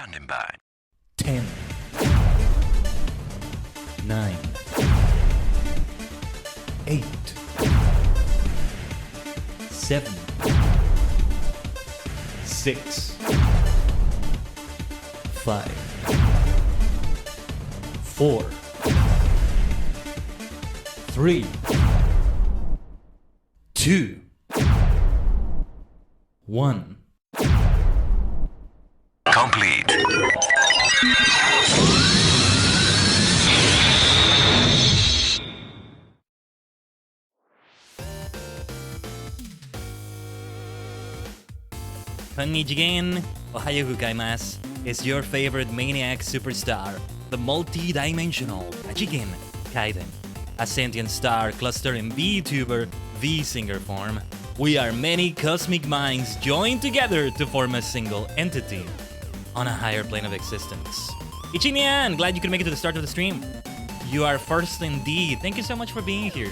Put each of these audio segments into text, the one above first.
Standing by. 10, 9, 8, 7, 6, 5, 4, 3, 2, 1. Complete. Konnichiwa, ohayo gozaimasu. It's your favorite maniac superstar, the multi-dimensional Jigen Khaiden, a sentient star cluster in VTuber V-singer form. We are many cosmic minds joined together to form a single entity on a higher plane of existence. Ichinian, glad you could make it to the start of the stream. You are first indeed. Thank you so much for being here.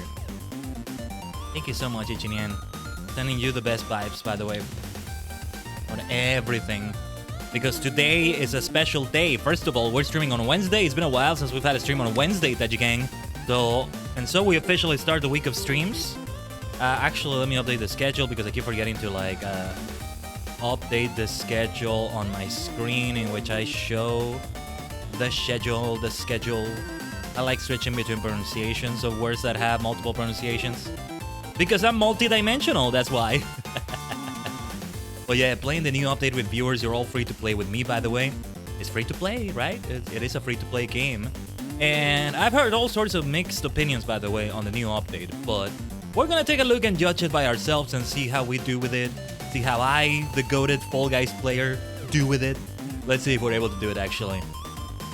Thank you so much, Ichinian. Sending you the best vibes, by the way, on everything. Because today is a special day. First of all, we're streaming on Wednesday. It's been a while since we've had a stream on Wednesday, Taji Gang. So we officially start the week of streams. Actually, let me update the schedule because I keep forgetting to update the schedule on my screen in which I show the schedule. I like switching between pronunciations of words that have multiple pronunciations. Because I'm multi-dimensional, that's why. But yeah, playing the new update with viewers, you're all free to play with me, by the way. It's free to play, right? It is a free-to-play game. And I've heard all sorts of mixed opinions, by the way, on the new update. But we're gonna take a look and judge it by ourselves and see how we do with it. See how I, the goated Fall Guys player, do with it. Let's see if we're able to do it, actually.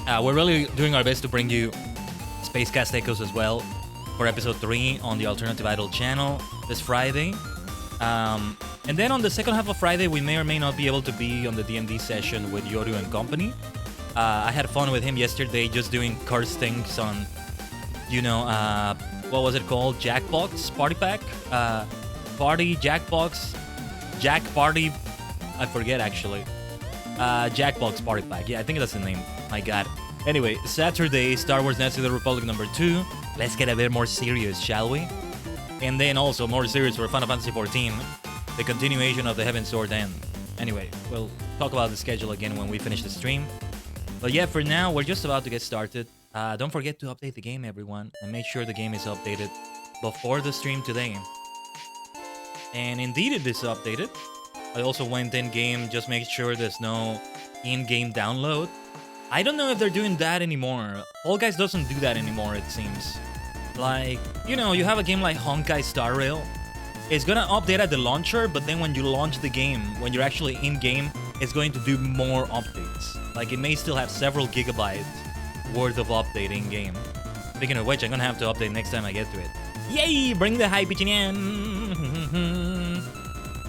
We're really doing our best to bring you Space Cast Echoes as well for episode 3 on the Alternative Idol channel this Friday. And then on the second half of Friday, we may or may not be able to be on the D&D session with Yoru and company. I had fun with him yesterday just doing curse things on, what was it called? Jackbox Party Pack? Party Jackbox? Jack Party? I forget actually. Jackbox Party Pack. Yeah, I think that's the name. My god. Anyway, Saturday, Star Wars Knights of the Republic number 2. Let's get a bit more serious, shall we? And then also more serious for Final Fantasy XIV. The continuation of the Heaven Sword End. Anyway, we'll talk about the schedule again when we finish the stream. But yeah, for now, we're just about to get started. Don't forget to update the game, everyone, and make sure the game is updated before the stream today. And indeed, it is updated. I also went in-game, just make sure there's no in-game download. I don't know if they're doing that anymore. Fall Guys doesn't do that anymore, it seems. Like, you have a game like Honkai Star Rail. It's gonna update at the launcher, but then when you launch the game, when you're actually in-game, it's going to do more updates. Like, it may still have several gigabytes worth of update in-game. Speaking of which, I'm gonna have to update next time I get to it. Yay! Bring the hype in.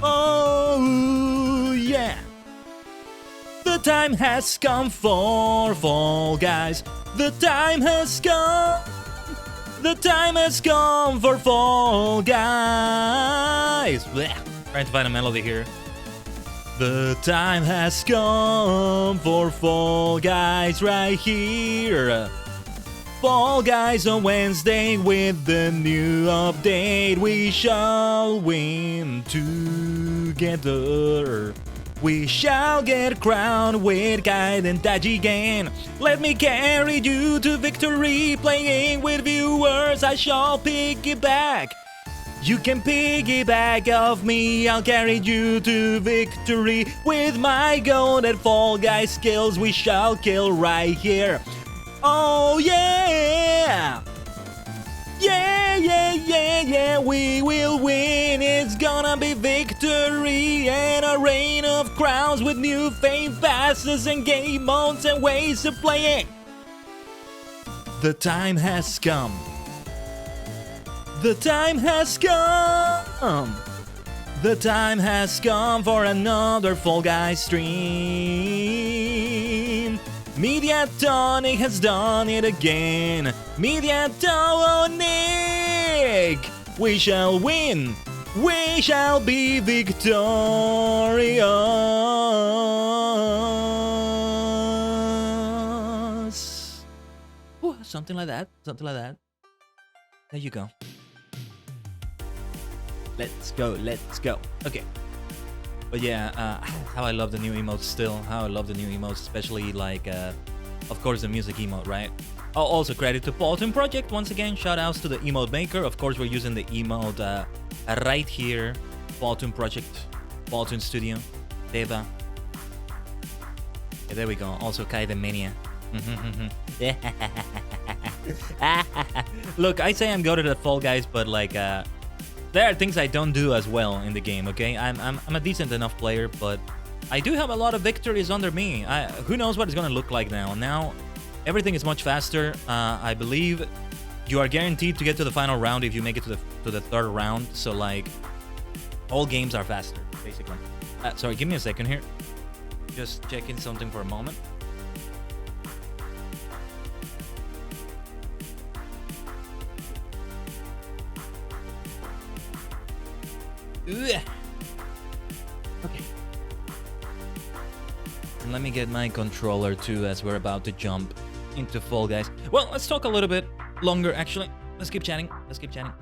Oh, yeah! The time has come for Fall Guys. The time has come. The time has come for Fall Guys. Blech. Trying to find a melody here. The time has come for Fall Guys right here. Fall Guys on Wednesday with the new update. We shall win together. We shall get crowned with Khaiden Tajigen. Let me carry you to victory. Playing with viewers, I shall piggyback. You can piggyback off me. I'll carry you to victory. With my goated Fall Guys skills, we shall kill right here. Oh yeah! Yeah, we will win. It's gonna be victory and a reign of crowns with new fame passes and game modes and ways of playing. The time has come. The time has come. The time has come for another Fall Guys stream. Mediatonic has done it again. Mediatonic! We shall win. We shall be victorious. something like that. Something like that. There you go. Let's go. Let's go. Okay. But yeah, how I love the new emotes still. How I love the new emotes, especially like, of course, the music emote, right? Oh, also credit to Paulton Project. Once again, shout outs to the emote maker. Of course, we're using the emote right here. Paulton Project, Paulton Studio, Deva. Yeah, there we go. Also Khaiden Mania. Look, I say I'm good at Fall Guys, but like, there are things I don't do as well in the game, okay? I'm a decent enough player, but I do have a lot of victories under me. Who knows what it's gonna look like now? Now, everything is much faster. I believe you are guaranteed to get to the final round if you make it to the third round. So like, all games are faster, basically. Sorry, give me a second here. Just checking something for a moment. Ugh. Okay. And let me get my controller too, as we're about to jump into Fall Guys. Well, let's talk a little bit longer, actually. Let's keep chatting. Let's keep chatting.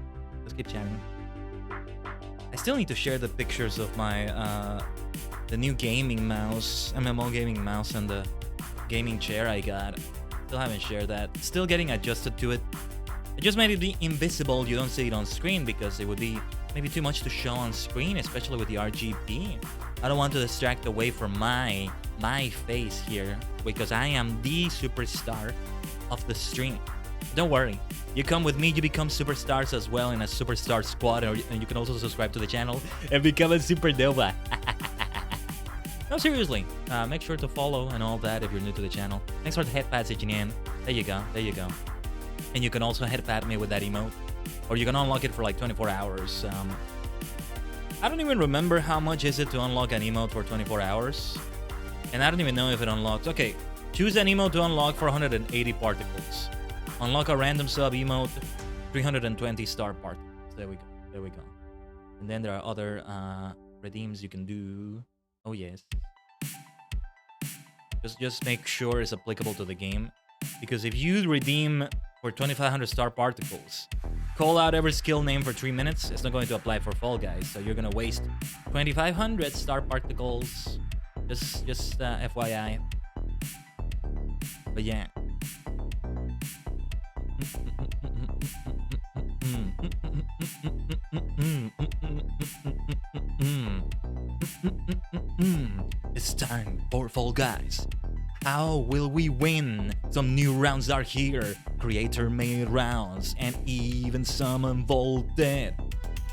Let's keep chatting. I still need to share the pictures of my the new gaming mouse, MMO gaming mouse, and the gaming chair I got. Still haven't shared that. Still getting adjusted to it. I just made it be invisible. You don't see it on screen because it would be maybe too much to show on screen, especially with the RGB. I don't want to distract away from my face here, because I am the superstar of the stream. Don't worry, you come with me, you become superstars as well in a superstar squad, and you can also subscribe to the channel and become a supernova. No, seriously, make sure to follow and all that if you're new to the channel. Thanks for the head pat, Sijinian. There you go, there you go. And you can also head pat me with that emote, or you can unlock it for like 24 hours. I don't even remember how much is it to unlock an emote for 24 hours. And I don't even know if it unlocks. Okay, choose an emote to unlock for 180 particles. Unlock a random sub emote, 320 star particles. There we go, there we go. And then there are other redeems you can do. Oh yes. Just make sure it's applicable to the game. Because if you redeem for 2500 star particles, call out every skill name for 3 minutes, it's not going to apply for Fall Guys. So you're gonna waste 2500 star particles. Just FYI. But yeah. It's time for Fall Guys. How will we win? Some new rounds are here. Creator-made rounds, and even some unvaulted.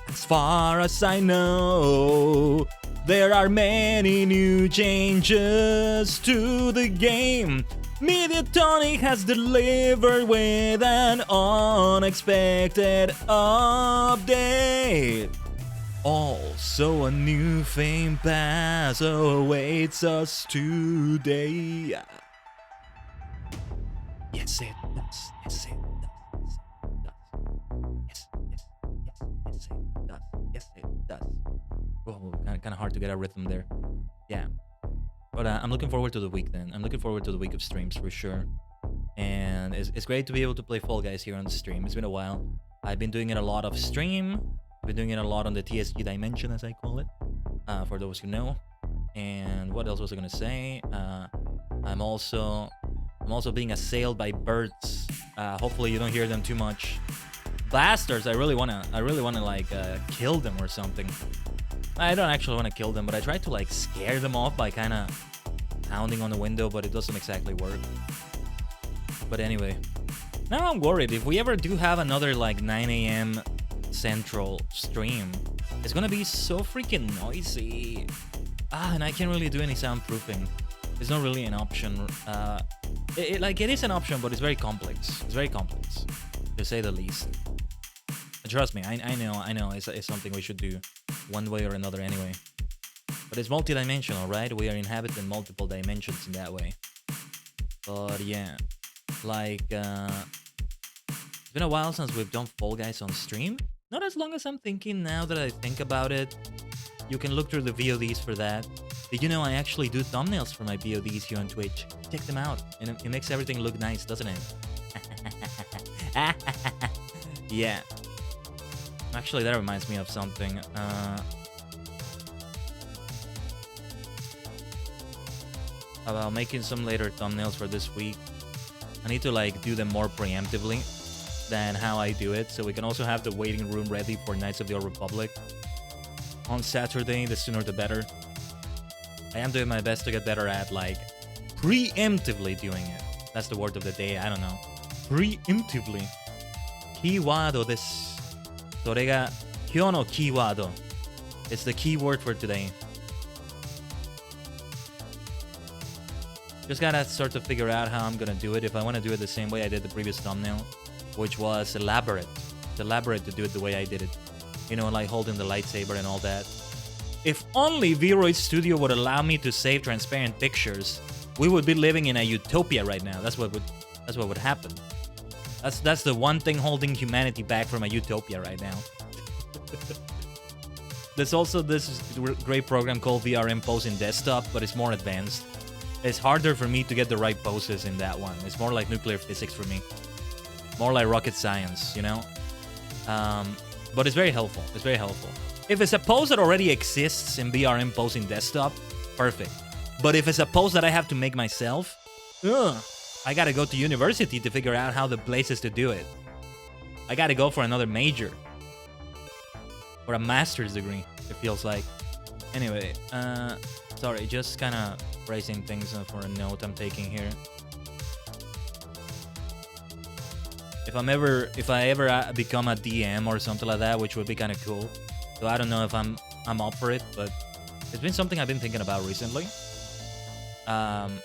As far as I know, there are many new changes to the game. Mediatonic has delivered with an unexpected update. Also, a new fame pass awaits us today. Yes, it does. Yes, it does. Yes, yes, yes, yes, it does. Yes, it does. Oh, kind of hard to get a rhythm there. Yeah. But I'm looking forward to the week then. I'm looking forward to the week of streams for sure. And it's great to be able to play Fall Guys here on the stream. It's been a while. I've been doing it a lot off stream. I've been doing it a lot on the TSG dimension, as I call it, for those who know. And what else was I gonna say? I'm also being assailed by birds. Hopefully you don't hear them too much. Bastards! I really wanna like kill them or something. I don't actually want to kill them, but I tried to like scare them off by kind of pounding on the window, but it doesn't exactly work. But anyway, now I'm worried if we ever do have another like 9 a.m. Central stream, it's gonna be so freaking noisy. And I can't really do any soundproofing. It's not really an option. It is an option, but it's very complex. It's very complex, to say the least. Trust me, I know. It's something we should do one way or another anyway. But it's multi-dimensional, right? We are inhabiting multiple dimensions in that way. But yeah, like it's been a while since we've done Fall Guys on stream. Not as long as I'm thinking now that I think about it. You can look through the VODs for that. Did you know I actually do thumbnails for my VODs here on Twitch? Check them out, and it makes everything look nice, doesn't it? Yeah. Actually, that reminds me of something. About making some later thumbnails for this week. I need to like do them more preemptively than how I do it, so we can also have the waiting room ready for Knights of the Old Republic on Saturday. The sooner the better. I am doing my best to get better at like preemptively doing it. That's the word of the day. I don't know. Preemptively. Keyword desu. それが今日のキーワード. It's the key word for today. Just gotta start to figure out how I'm gonna do it. If I want to do it the same way I did the previous thumbnail, which was elaborate. It's elaborate to do it the way I did it. You know, like holding the lightsaber and all that. If only Vroid Studio would allow me to save transparent pictures, we would be living in a utopia right now. That's what would happen. That's the one thing holding humanity back from a utopia right now. There's also this great program called VRM Pose in Desktop, but it's more advanced. It's harder for me to get the right poses in that one. It's more like nuclear physics for me. More like rocket science, you know? But it's very helpful. It's very helpful. If it's a pose that already exists in VRM Pose in Desktop, perfect. But if it's a pose that I have to make myself, I gotta go to university to figure out how the places to do it. I gotta go for another major. Or a master's degree, it feels like. Anyway, sorry, just kind of phrasing things for a note I'm taking here. If I ever become a DM or something like that, which would be kind of cool. So I don't know if I'm up for it, but it's been something I've been thinking about recently. I'm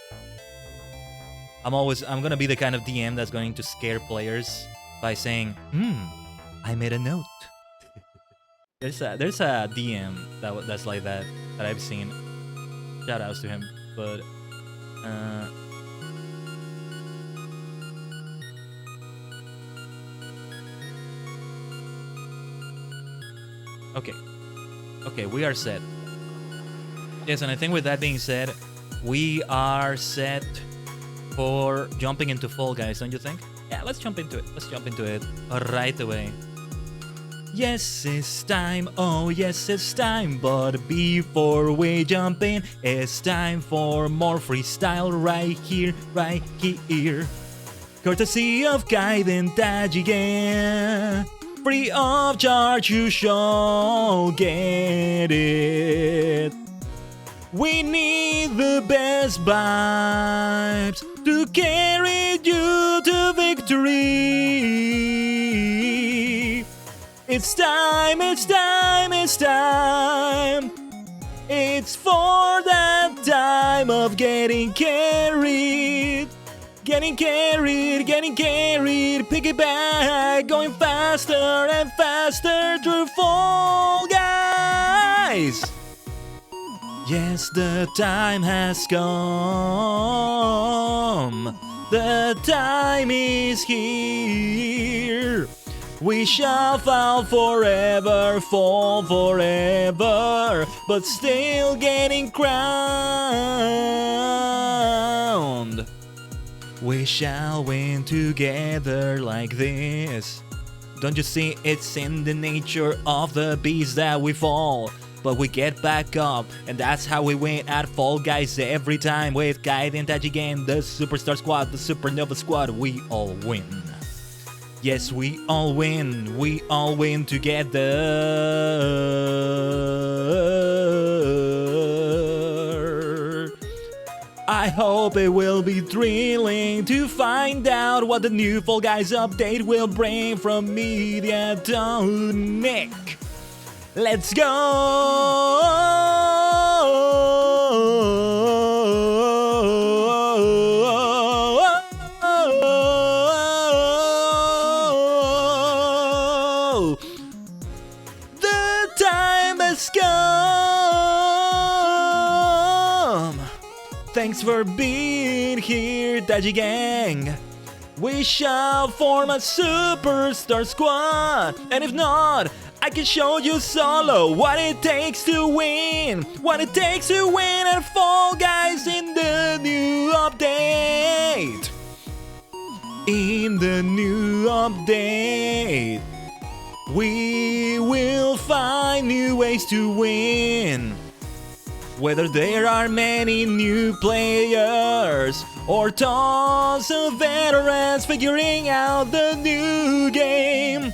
gonna be the kind of DM that's going to scare players by saying, I made a note. There's a DM that's like that I've seen. Shout outs to him, but okay, we are set. Yes, and I think with that being said, we are set for jumping into Fall Guys, don't you think? Yeah, let's jump into it. Let's jump into it right away. Yes, it's time. Oh, yes, it's time. But before we jump in, it's time for more freestyle right here, right here. Courtesy of Khaiden Tajigen. Free of charge, you shall get it. We need the best vibes to carry you to victory. It's time, it's time, it's time. It's for that time of getting carried. Getting carried, piggyback, going faster and faster through Fall Guys. Yes, the time has come. The time is here. We shall fall forever, but still getting crowned. We shall win together like this. Don't you see, it's in the nature of the beast that we fall, but we get back up, and that's how we win at Fall Guys every time. With Khaiden Tajigen, the Superstar Squad, the Supernova Squad, we all win. Yes, we all win together. I hope it will be thrilling to find out what the new Fall Guys update will bring from Mediatonic. Let's go! The time has come. Thanks for being here, Taji Gang. We shall form a Superstar Squad, and if not, I can show you solo what it takes to win. What it takes to win at Fall Guys in the new update. In the new update. We will find new ways to win. Whether there are many new players or tons of veterans figuring out the new game.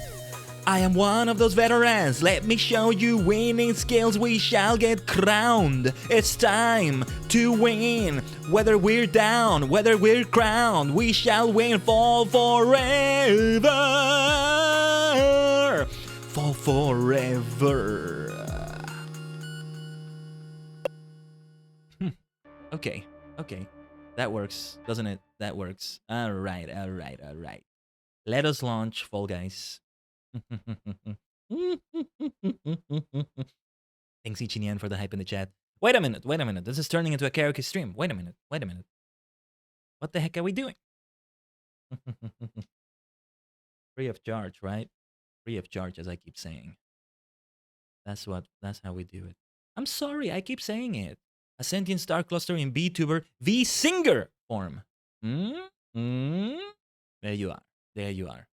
I am one of those veterans. Let me show you winning skills. We shall get crowned. It's time to win. Whether we're down, whether we're crowned, we shall win. Fall forever. Fall forever. Okay. That works, doesn't it? That works. All right. Let us launch Fall Guys. Thanks Ichinian for the hype in the chat. Wait a minute. This is turning into a karaoke stream. Wait a minute. What the heck are we doing? Free of charge, right? Free of charge, as I keep saying. That's how we do it. I'm sorry, I keep saying it. A sentient star cluster in VTuber V Singer form. There you are.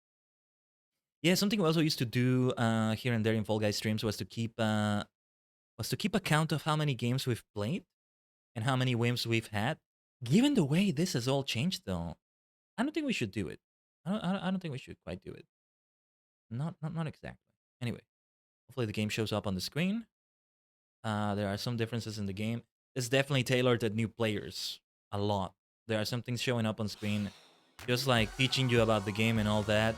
Yeah, something we also used to do here and there in Fall Guys streams was to keep a count of how many games we've played and how many wins we've had. Given the way this has all changed, though, I don't think we should do it. I don't think we should quite do it. Not exactly. Anyway, hopefully the game shows up on the screen. There are some differences in the game. It's definitely tailored at new players a lot. There are some things showing up on screen, just like teaching you about the game and all that.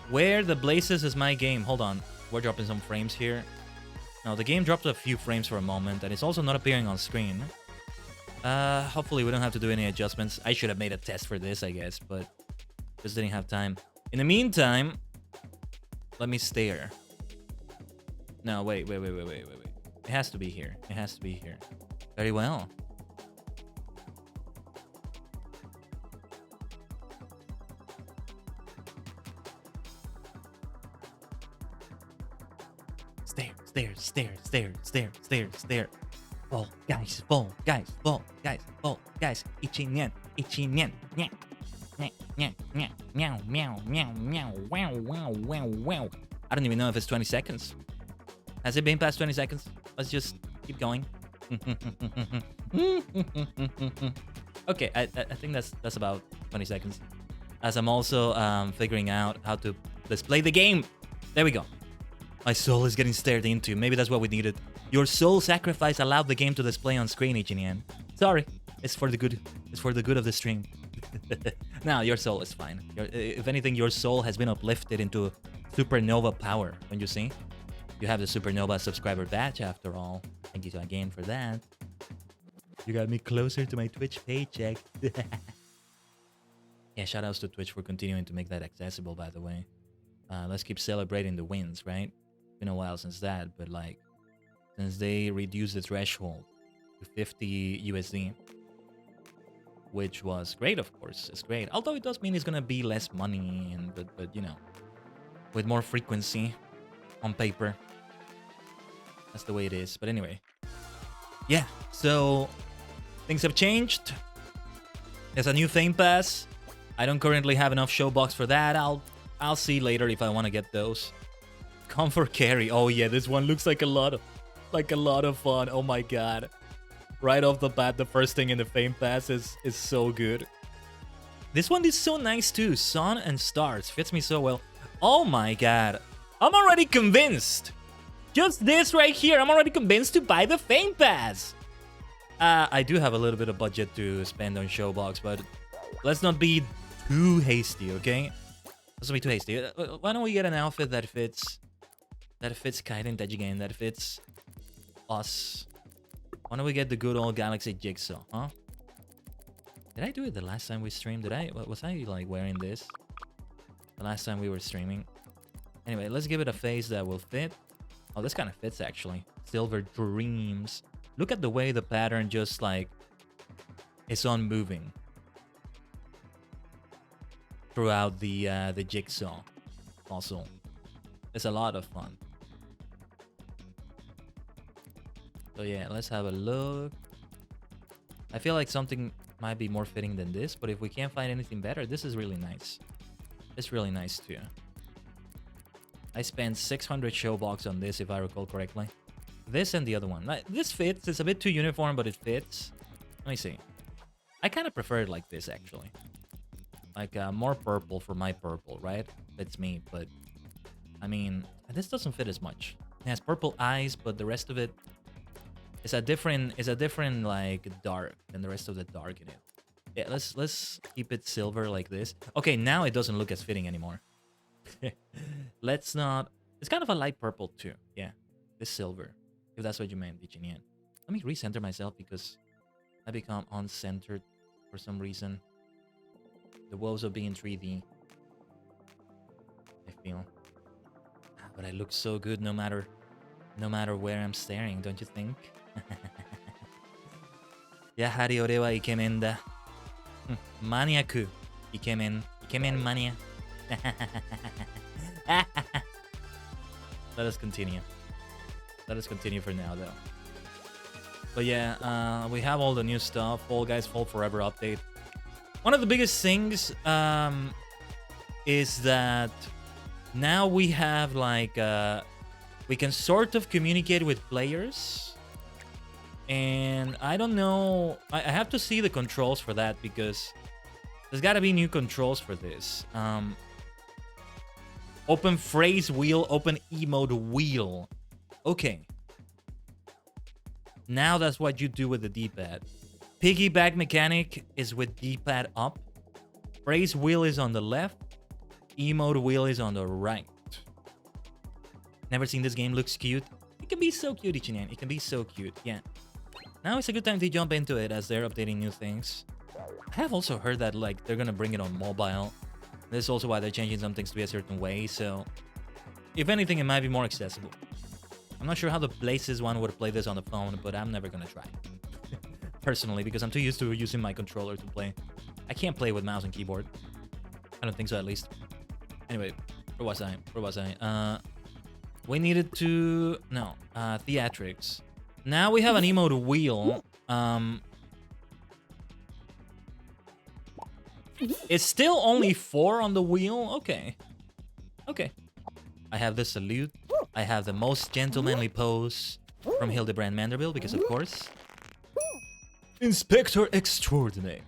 Where the blazes is my game? Hold on, we're dropping some frames here. Now the game dropped a few frames for a moment, and it's also not appearing on screen. Hopefully we don't have to do any adjustments. I should have made a test for this, I guess, but just didn't have time. In the meantime, let me stare. No, wait. It has to be here. Very well. Stare. Fall guys. Ichinian. Meow. I don't even know if it's 20 seconds. Has it been past 20 seconds? Let's just keep going. Okay, I think that's about 20 seconds. As I'm also figuring out how to display the game. There we go. My soul is getting stared into. Maybe that's what we needed. Your soul sacrifice allowed the game to display on screen, Ichinian. Sorry, it's for the good. It's for the good of the stream. Now your soul is fine. If anything, your soul has been uplifted into supernova power. Don't you see? You have the supernova subscriber badge after all. Thank you again for that. You got me closer to my Twitch paycheck. Yeah, shoutouts to Twitch for continuing to make that accessible, by the way. Let's keep celebrating the wins, right? Been a while since that, but like, since they reduced the threshold to 50 USD, which was great, of course. It's great. Although it does mean it's gonna be less money, and but you know, with more frequency on paper. That's the way it is. But anyway, yeah. So things have changed. There's a new Fame Pass. I don't currently have enough Showbox for that. I'll see later if I want to get those. Comfort carry. Oh yeah, this one looks like a lot of fun. Oh my god. Right off the bat, the first thing in the Fame Pass is so good. This one is so nice too. Sun and stars fits me so well. Oh my god. I'm already convinced. Just this right here, I'm already convinced to buy the Fame Pass. I do have a little bit of budget to spend on Showbox, but let's not be too hasty, okay? Let's not be too hasty. Why don't we get an outfit that fits Khaiden Tejigen, that fits us? Why don't we get the good old Galaxy Jigsaw, huh? Did I do it the last time we streamed? Was I like wearing this the last time we were streaming? Anyway, let's give it a face that will fit. Oh, this kind of fits actually. Silver Dreams. Look at the way the pattern just like is on moving throughout the jigsaw. Also, it's a lot of fun. So yeah, let's have a look. I feel like something might be more fitting than this, but if we can't find anything better, this is really nice. It's really nice too. I spent 600 showbox on this, if I recall correctly. This and the other one. This fits. It's a bit too uniform, but it fits. Let me see. I kind of prefer it like this, actually. Like, more purple for my purple, right? Fits me, but... I mean, this doesn't fit as much. It has purple eyes, but the rest of it is a different, like, dark than the rest of the dark in it. Yeah, let's keep it silver like this. Okay, now it doesn't look as fitting anymore. Let's not... It's kind of a light purple, too. Yeah, this silver. If that's what you meant, Dichinian. Let me recenter myself because I become uncentered for some reason. The woes of being 3D. I feel. But I look so good no matter where I'm staring, don't you think? Yahari ore wa ikemen da. Maniaku. Ikemen. Ikemen mania. Let us continue. Let us continue for now, though. But yeah, we have all the new stuff. Fall Guys Fall Forever update. One of the biggest things is that now we have like we can sort of communicate with players, and I don't know. I have to see the controls for that because there's got to be new controls for this. Open phrase wheel, open emote wheel. Okay. Now that's what you do with the D-pad. Piggyback mechanic is with D-pad up. Phrase wheel is on the left. Emote wheel is on the right. Never seen this game. Looks cute. It can be so cute, Ichinan. It can be so cute. Yeah. Now it's a good time to jump into it as they're updating new things. I have also heard that like they're gonna bring it on mobile. This is also why they're changing some things to be a certain way. So, if anything, it might be more accessible. I'm not sure how the Places one would play this on the phone, but I'm never gonna try. Personally, because I'm too used to using my controller to play. I can't play with mouse and keyboard. I don't think so, at least. Anyway, where was I? We needed to... No, theatrics. Now we have an emote wheel. It's still only 4 on the wheel? Okay. Okay. I have the salute. I have the most gentlemanly pose from Hildebrand Manderville, because of course... Inspector Extraordinaire.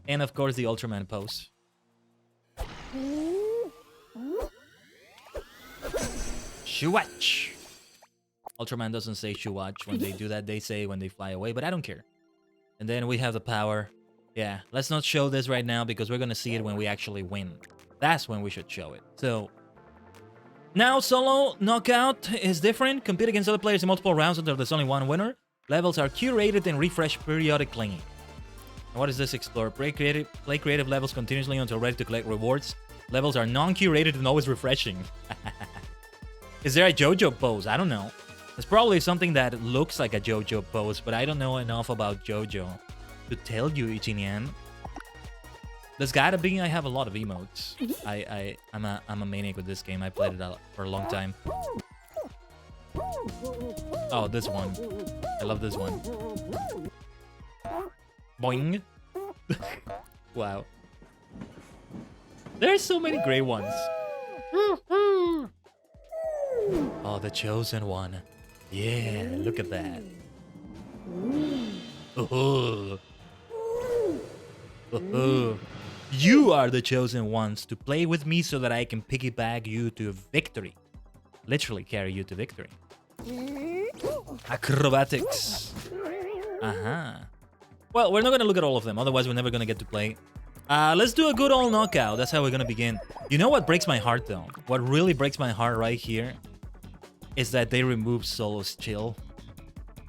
And of course the Ultraman pose. Shuwatch. Ultraman doesn't say Shuwatch when they do that. They say when they fly away, but I don't care. And then we have the power. Yeah, let's not show this right now because we're gonna see it when we actually win. That's when we should show it. So, now solo knockout is different. Compete against other players in multiple rounds until there's only one winner. Levels are curated and refreshed periodically. And what is this? Explore. Play creative levels continuously until ready to collect rewards. Levels are non-curated and always refreshing. Is there a JoJo pose? I don't know. It's probably something that looks like a JoJo pose, but I don't know enough about JoJo to tell you, Ichinian. There's gotta be. I have a lot of emotes. I'm a maniac with this game. I played it for a long time. Oh, this one. I love this one. Boing. Wow. There's so many great ones. Oh, the chosen one. Yeah, look at that. Oh. Oh. You are the chosen ones to play with me so that I can piggyback you to victory. Literally carry you to victory. Acrobatics. Well, we're not gonna look at all of them, otherwise we're never gonna get to play. Let's do a good old knockout. That's how we're gonna begin. You know what breaks my heart, though? What really breaks my heart right here is that they remove solos chill.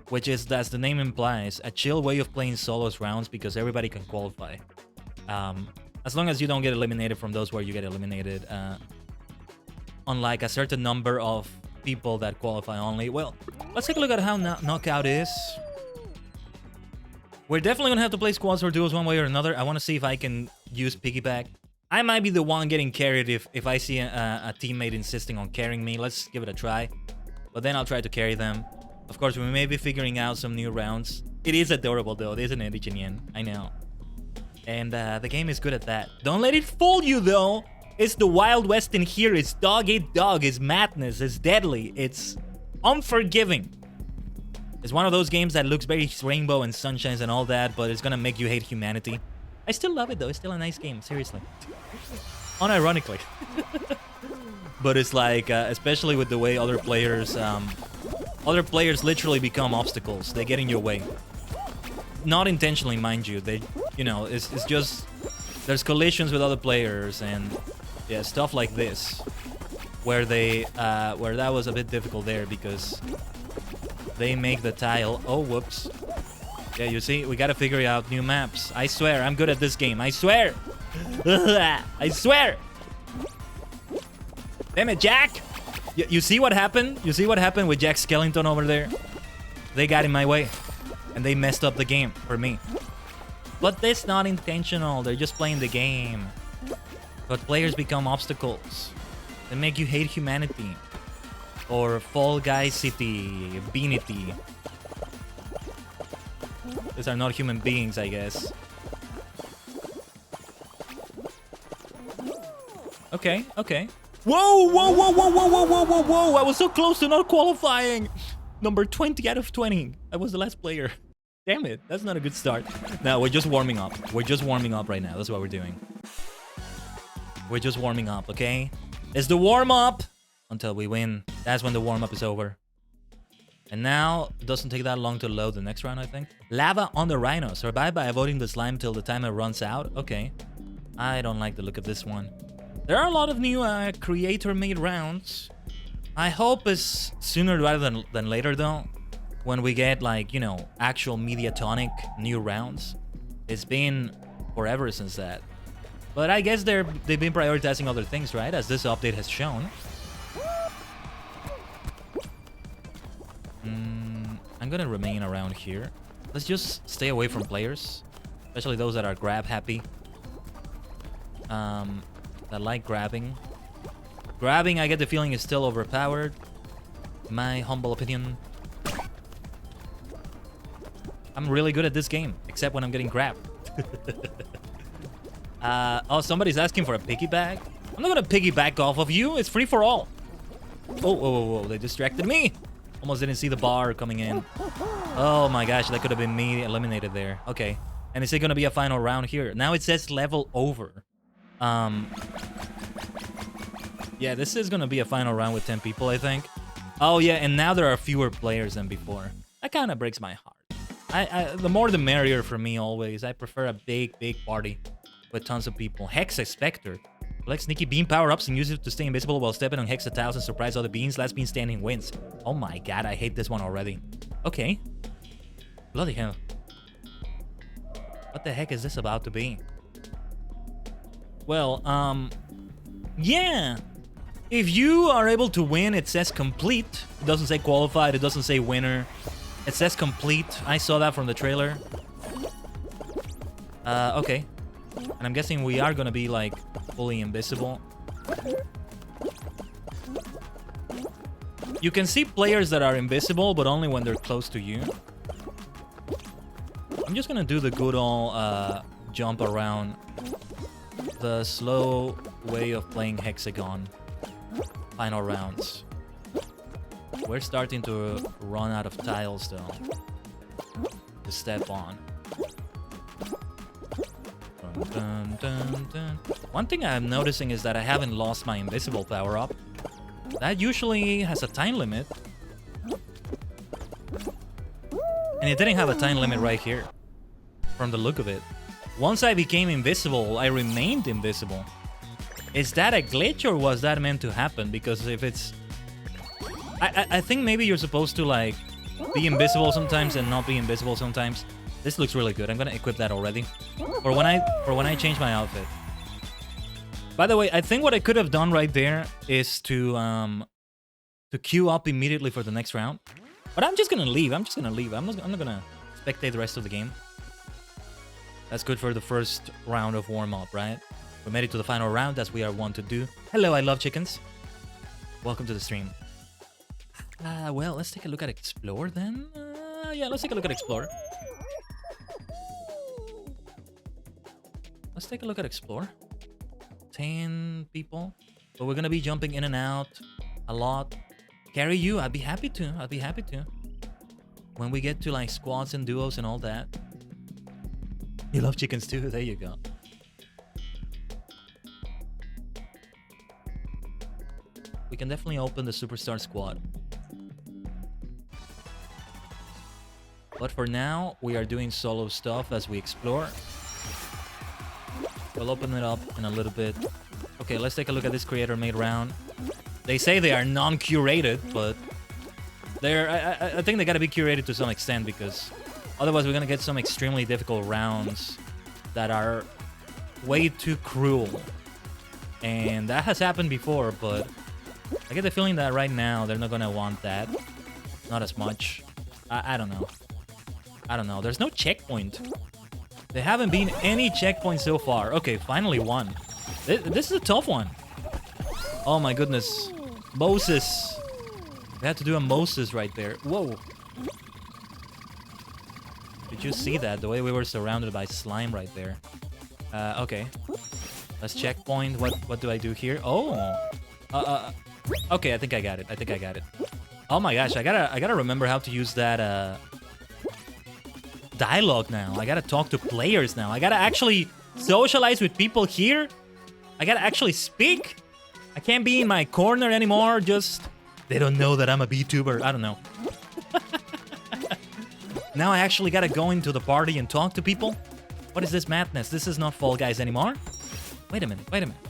Which is, as the name implies, a chill way of playing solos rounds because everybody can qualify. As long as you don't get eliminated from those where you get eliminated. Unlike a certain number of people that qualify only. Well, let's take a look at how knockout is. We're definitely gonna have to play squads or duos one way or another. I want to see if I can use piggyback. I might be the one getting carried if I see a teammate insisting on carrying me. Let's give it a try. But then I'll try to carry them. Of course, we may be figuring out some new rounds. It is adorable though, isn't it, Ichinien? I know. And the game is good at that. Don't let it fool you though. It's the Wild West in here. It's dog eat dog. It's madness. It's deadly. It's unforgiving. It's one of those games that looks very rainbow and sunshines and all that, but it's gonna make you hate humanity. I still love it though. It's still a nice game, seriously. Unironically. But it's like, especially with the way other players literally become obstacles. They get in your way. Not intentionally, mind you. They, you know, it's just there's collisions with other players and yeah, stuff like this, where that was a bit difficult there because they make the tile. Oh, whoops. Yeah, you see, we gotta figure out new maps. I swear, I'm good at this game. I swear. I swear. Damn it, Jack. You see what happened? You see what happened with Jack Skellington over there? They got in my way. And they messed up the game for me. But that's not intentional. They're just playing the game. But players become obstacles. They make you hate humanity. Or Fall Guy City. Beanity. These are not human beings, I guess. Okay, okay. Whoa, whoa, whoa, whoa, whoa, whoa, whoa, whoa, whoa! I was so close to not qualifying! Number 20 out of 20. I was the last player. Damn it, that's not a good start. No, we're just warming up. We're just warming up right now. That's what we're doing. We're just warming up, okay? It's the warm-up until we win. That's when the warm-up is over. And now, it doesn't take that long to load the next round, I think. Lava on the Rhino. Survive by avoiding the slime till the timer runs out. Okay. I don't like the look of this one. There are a lot of new creator-made rounds. I hope it's sooner rather than later, though. When we get, like, you know, actual Mediatonic new rounds. It's been forever since that. But I guess they've been prioritizing other things, right? As this update has shown. I'm gonna remain around here. Let's just stay away from players. Especially those that are grab happy. That like grabbing. Grabbing, I get the feeling, is still overpowered. My humble opinion. I'm really good at this game, except when I'm getting grabbed. Oh, somebody's asking for a piggyback? I'm not gonna piggyback off of you. It's free for all. Oh, whoa, whoa, whoa. They distracted me. Almost didn't see the bar coming in. Oh my gosh, that could have been me eliminated there. Okay. And is it gonna be a final round here? Now it says level over. Yeah, this is gonna be a final round with 10 people, I think. Oh yeah, and now there are fewer players than before. That kind of breaks my heart. The more the merrier for me always. I prefer a big party with tons of people. Hex Spectre. Collect sneaky bean power-ups and use it to stay invisible while stepping on Hex tiles and surprise other beans. Last bean standing wins. Oh my god, I hate this one already. Okay. Bloody hell. What the heck is this about to be? Well, yeah. If you are able to win, it says complete. It doesn't say qualified. It doesn't say winner. It says complete. I saw that from the trailer. Okay. And I'm guessing we are gonna be, like, fully invisible. You can see players that are invisible, but only when they're close to you. I'm just gonna do the good old jump around. The slow way of playing Hexagon. Final rounds. We're starting to run out of tiles, though. To step on. Dun, dun, dun. One thing I'm noticing is that I haven't lost my invisible power-up. That usually has a time limit. And it didn't have a time limit right here. From the look of it. Once I became invisible, I remained invisible. Is that a glitch or was that meant to happen? Because if it's... I think maybe you're supposed to, like, be invisible sometimes and not be invisible sometimes. This looks really good. I'm gonna equip that already. For when I change my outfit. By the way, I think what I could have done right there is to queue up immediately for the next round. But I'm just gonna leave. I'm not gonna spectate the rest of the game. That's good for the first round of warm-up, right? We made it to the final round, as we are wont to do. Hello, I love chickens. Welcome to the stream. Well, let's take a look at Explore then. Yeah, let's take a look at Explore. Let's take a look at explore. 10 people, but we're gonna be jumping in and out a lot. Carry you, I'd be happy to. I'd be happy to. When we get to like squads and duos and all that. You love chickens too? There you go. We can definitely open the Superstar squad. But for now, we are doing solo stuff as we explore. We'll open it up in a little bit. Okay, let's take a look at this creator-made round. They say they are non-curated, but I think they gotta be curated to some extent, because otherwise we're gonna get some extremely difficult rounds that are way too cruel. And that has happened before, but I get the feeling that right now they're not gonna want that. Not as much. I don't know. I don't know. There's no checkpoint. There haven't been any checkpoints so far. Okay, finally one. This is a tough one. Oh my goodness. Moses. We had to do a Moses right there. Whoa. Did you see that? The way we were surrounded by slime right there. Okay. Let's checkpoint. What do I do here? Oh. Okay, I think I got it. I think I got it. Oh my gosh, I gotta remember how to use that dialogue now. I gotta talk to players now. I gotta actually socialize with people here. I gotta actually speak. I can't be in my corner anymore. Just they don't know that I'm a VTuber. I don't know. Now I actually gotta go into the party and talk to people. What is this madness? This is not Fall Guys anymore. Wait a minute. Wait a minute.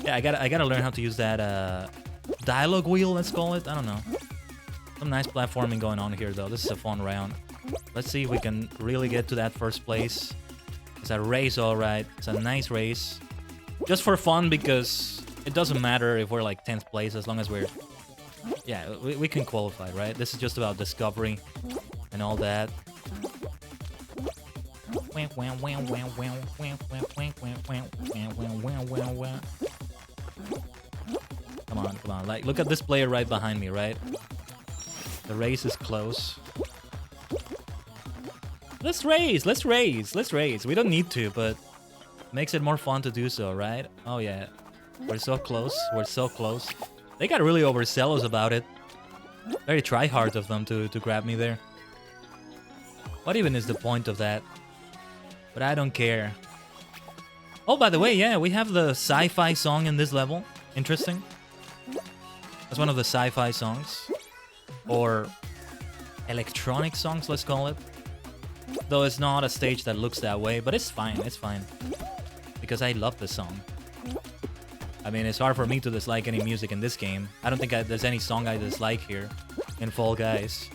Yeah, I gotta learn how to use that dialogue wheel. Let's call it. I don't know. Some nice platforming going on here, though. This is a fun round. Let's see if we can really get to that first place. It's a race, all right. It's a nice race. Just for fun, because it doesn't matter if we're like 10th place as long as we're... Yeah, we can qualify, right? This is just about discovery and all that. Come on, come on. Like, look at this player right behind me, right? The race is close. Let's race, let's race, let's race. We don't need to, but makes it more fun to do so, right? Oh yeah, we're so close, we're so close. They got really overzealous about it. Very try-hard of them to grab me there. What even is the point of that? But I don't care. Oh, by the way, yeah, we have the sci-fi song in this level. Interesting. That's one of the sci-fi songs. Or electronic songs, let's call it. Though it's not a stage that looks that way, but it's fine, it's fine. Because I love the song. I mean, it's hard for me to dislike any music in this game. I don't think there's any song I dislike here in Fall Guys.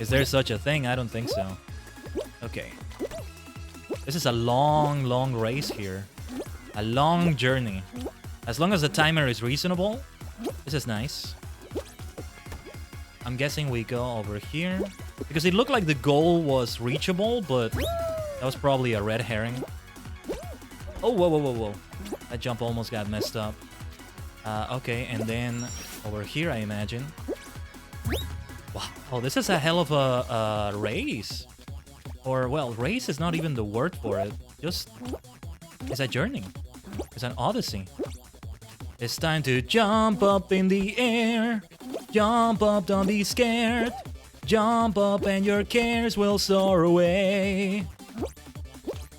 Is there such a thing? I don't think so. Okay. This is a long, long race here. A long journey. As long as the timer is reasonable, this is nice. I'm guessing we go over here. Because it looked like the goal was reachable, but that was probably a red herring. Oh, whoa, whoa, whoa, whoa. That jump almost got messed up. Okay, and then over here, I imagine. Wow, oh, this is a hell of a race. Or, well, race is not even the word for it. Just, it's a journey. It's an odyssey. It's time to jump up in the air. Jump up, don't be scared. Jump up and your cares will soar away.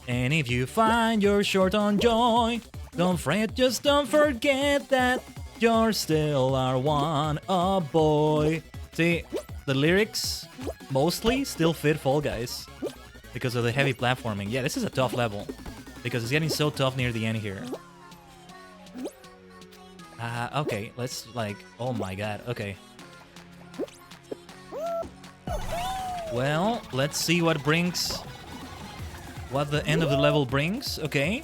And if you find you're short on joy, don't fret, just don't forget that you're still our one, a boy. See, the lyrics mostly still fit Fall Guys because of the heavy platforming. Yeah, this is a tough level because it's getting so tough near the end here. Okay, let's like, oh my god, okay. Well, let's see what the end of the level brings. Okay,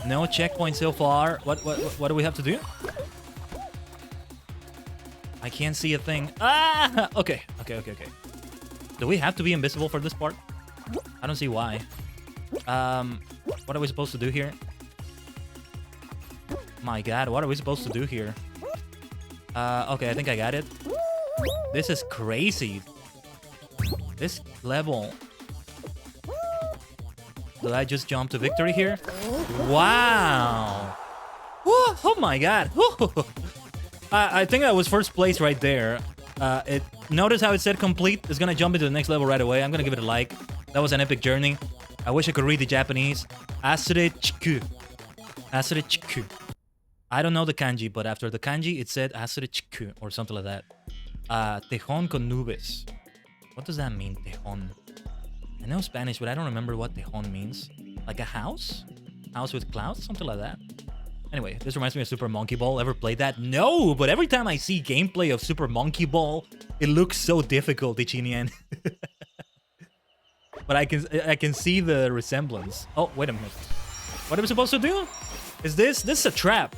no checkpoint so far. What do we have to do? I can't see a thing. Ah, okay. Do we have to be invisible for this part? I don't see why. What are we supposed to do here? My god, what are we supposed to do here? Okay, I think I got it. This is crazy. This level Did I just jump to victory here? Wow! Oh my god! I think I was first place right there. Notice how it said complete? It's gonna jump into the next level right away. I'm gonna give it a like. That was an epic journey. I wish I could read the Japanese. Asure-chiku. Asure-chiku. I don't know the kanji, but after the kanji, it said Asure-chiku or something like that. Tejon con nubes. What does that mean, tejon? I know Spanish, but I don't remember what tejon means. Like a house? House with clouds? Something like that. Anyway, this reminds me of Super Monkey Ball. Ever played that? No, but every time I see gameplay of Super Monkey Ball, it looks so difficult, Ichinian. But I can see the resemblance. Oh, wait a minute. What am I supposed to do? Is this is a trap?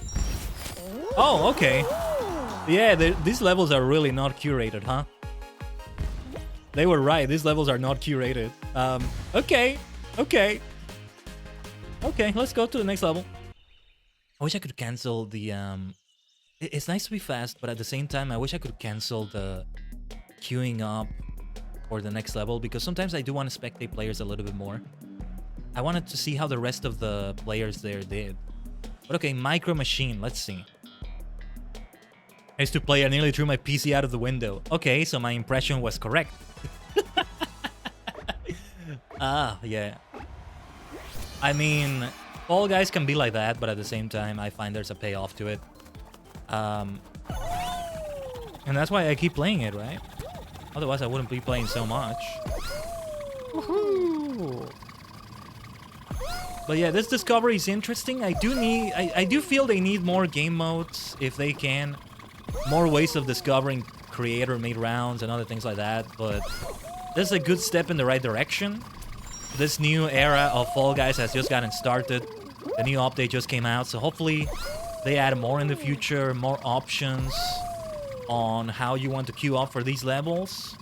Oh, okay. Yeah, these levels are really not curated, huh? They were right. These levels are not curated. Okay. Okay, let's go to the next level. I wish I could cancel the... It's nice to be fast, but at the same time, I wish I could cancel the queuing up for the next level, because sometimes I do want to spectate players a little bit more. I wanted to see how the rest of the players there did. But okay, Micro Machine, let's see. I used to play, I nearly threw my PC out of the window. Okay, so my impression was correct. Yeah. I mean, Fall Guys can be like that, but at the same time, I find there's a payoff to it. And that's why I keep playing it, right? Otherwise, I wouldn't be playing so much. Woohoo! But yeah, this discovery is interesting. I do feel they need more game modes, if they can. More ways of discovering creator-made rounds and other things like that. But this is a good step in the right direction. This new era of Fall Guys has just gotten started. The new update just came out, so hopefully they add more in the future, more options on how you want to queue up for these levels.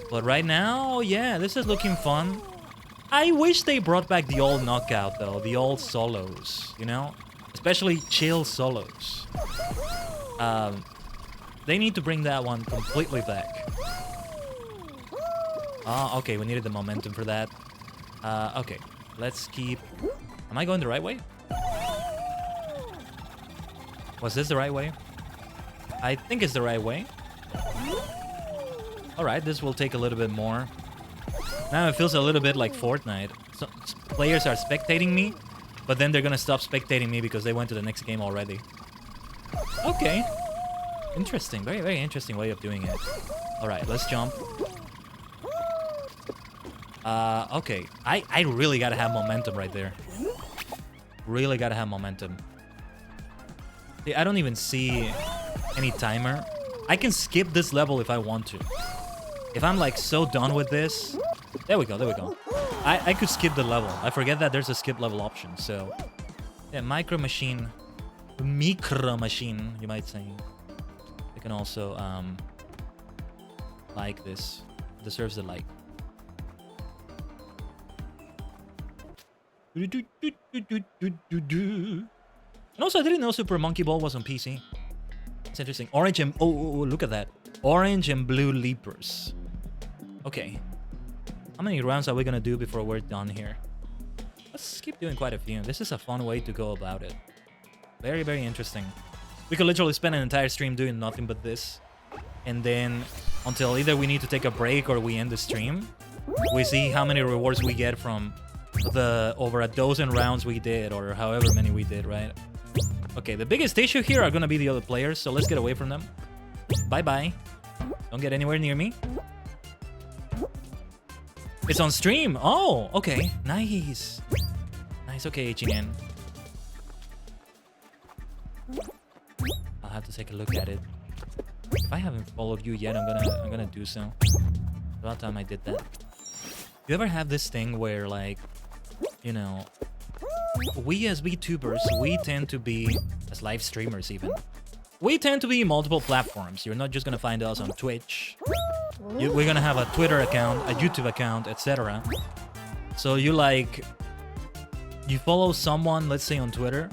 But right now, yeah, this is looking fun. I wish they brought back the old knockout, though. The old solos, you know? Especially chill solos. They need to bring that one completely back. Okay, we needed the momentum for that. Okay, let's keep... Am I going the right way? Was this the right way? I think it's the right way. Alright, this will take a little bit more. Now it feels a little bit like Fortnite. So, players are spectating me, but then they're gonna stop spectating me because they went to the next game already. Okay. Interesting. Very, very interesting way of doing it. Alright, let's jump. Okay. I really gotta have momentum right there. Really gotta have momentum. See, I don't even see any timer. I can skip this level if I want to. If I'm like so done with this... There we go, there we go. I could skip the level. I forget that there's a skip level option, so... Yeah, Micro Machine, you might say. You can also, like this. It deserves a like. And also, I didn't know Super Monkey Ball was on PC. It's interesting. Orange and... Oh, look at that. Orange and blue leapers. Okay. How many rounds are we gonna do before we're done here? Let's keep doing quite a few. This is a fun way to go about it. Very, very interesting. We could literally spend an entire stream doing nothing but this. And then, until either we need to take a break or we end the stream, we see how many rewards we get from the over a dozen rounds we did, or however many we did, right? Okay, the biggest issue here are gonna be the other players, so let's get away from them. Bye-bye. Don't get anywhere near me. It's on stream. Oh, okay. Nice. Nice. Okay, Ichinen. I'll have to take a look at it. If I haven't followed you yet, I'm gonna do so. About time I did that. You ever have this thing where, like, you know, we as VTubers, we tend to be, as live streamers even, we tend to be multiple platforms. You're not just gonna find us on Twitch. We're gonna have a Twitter account, a YouTube account, etc. So you follow someone, let's say on Twitter,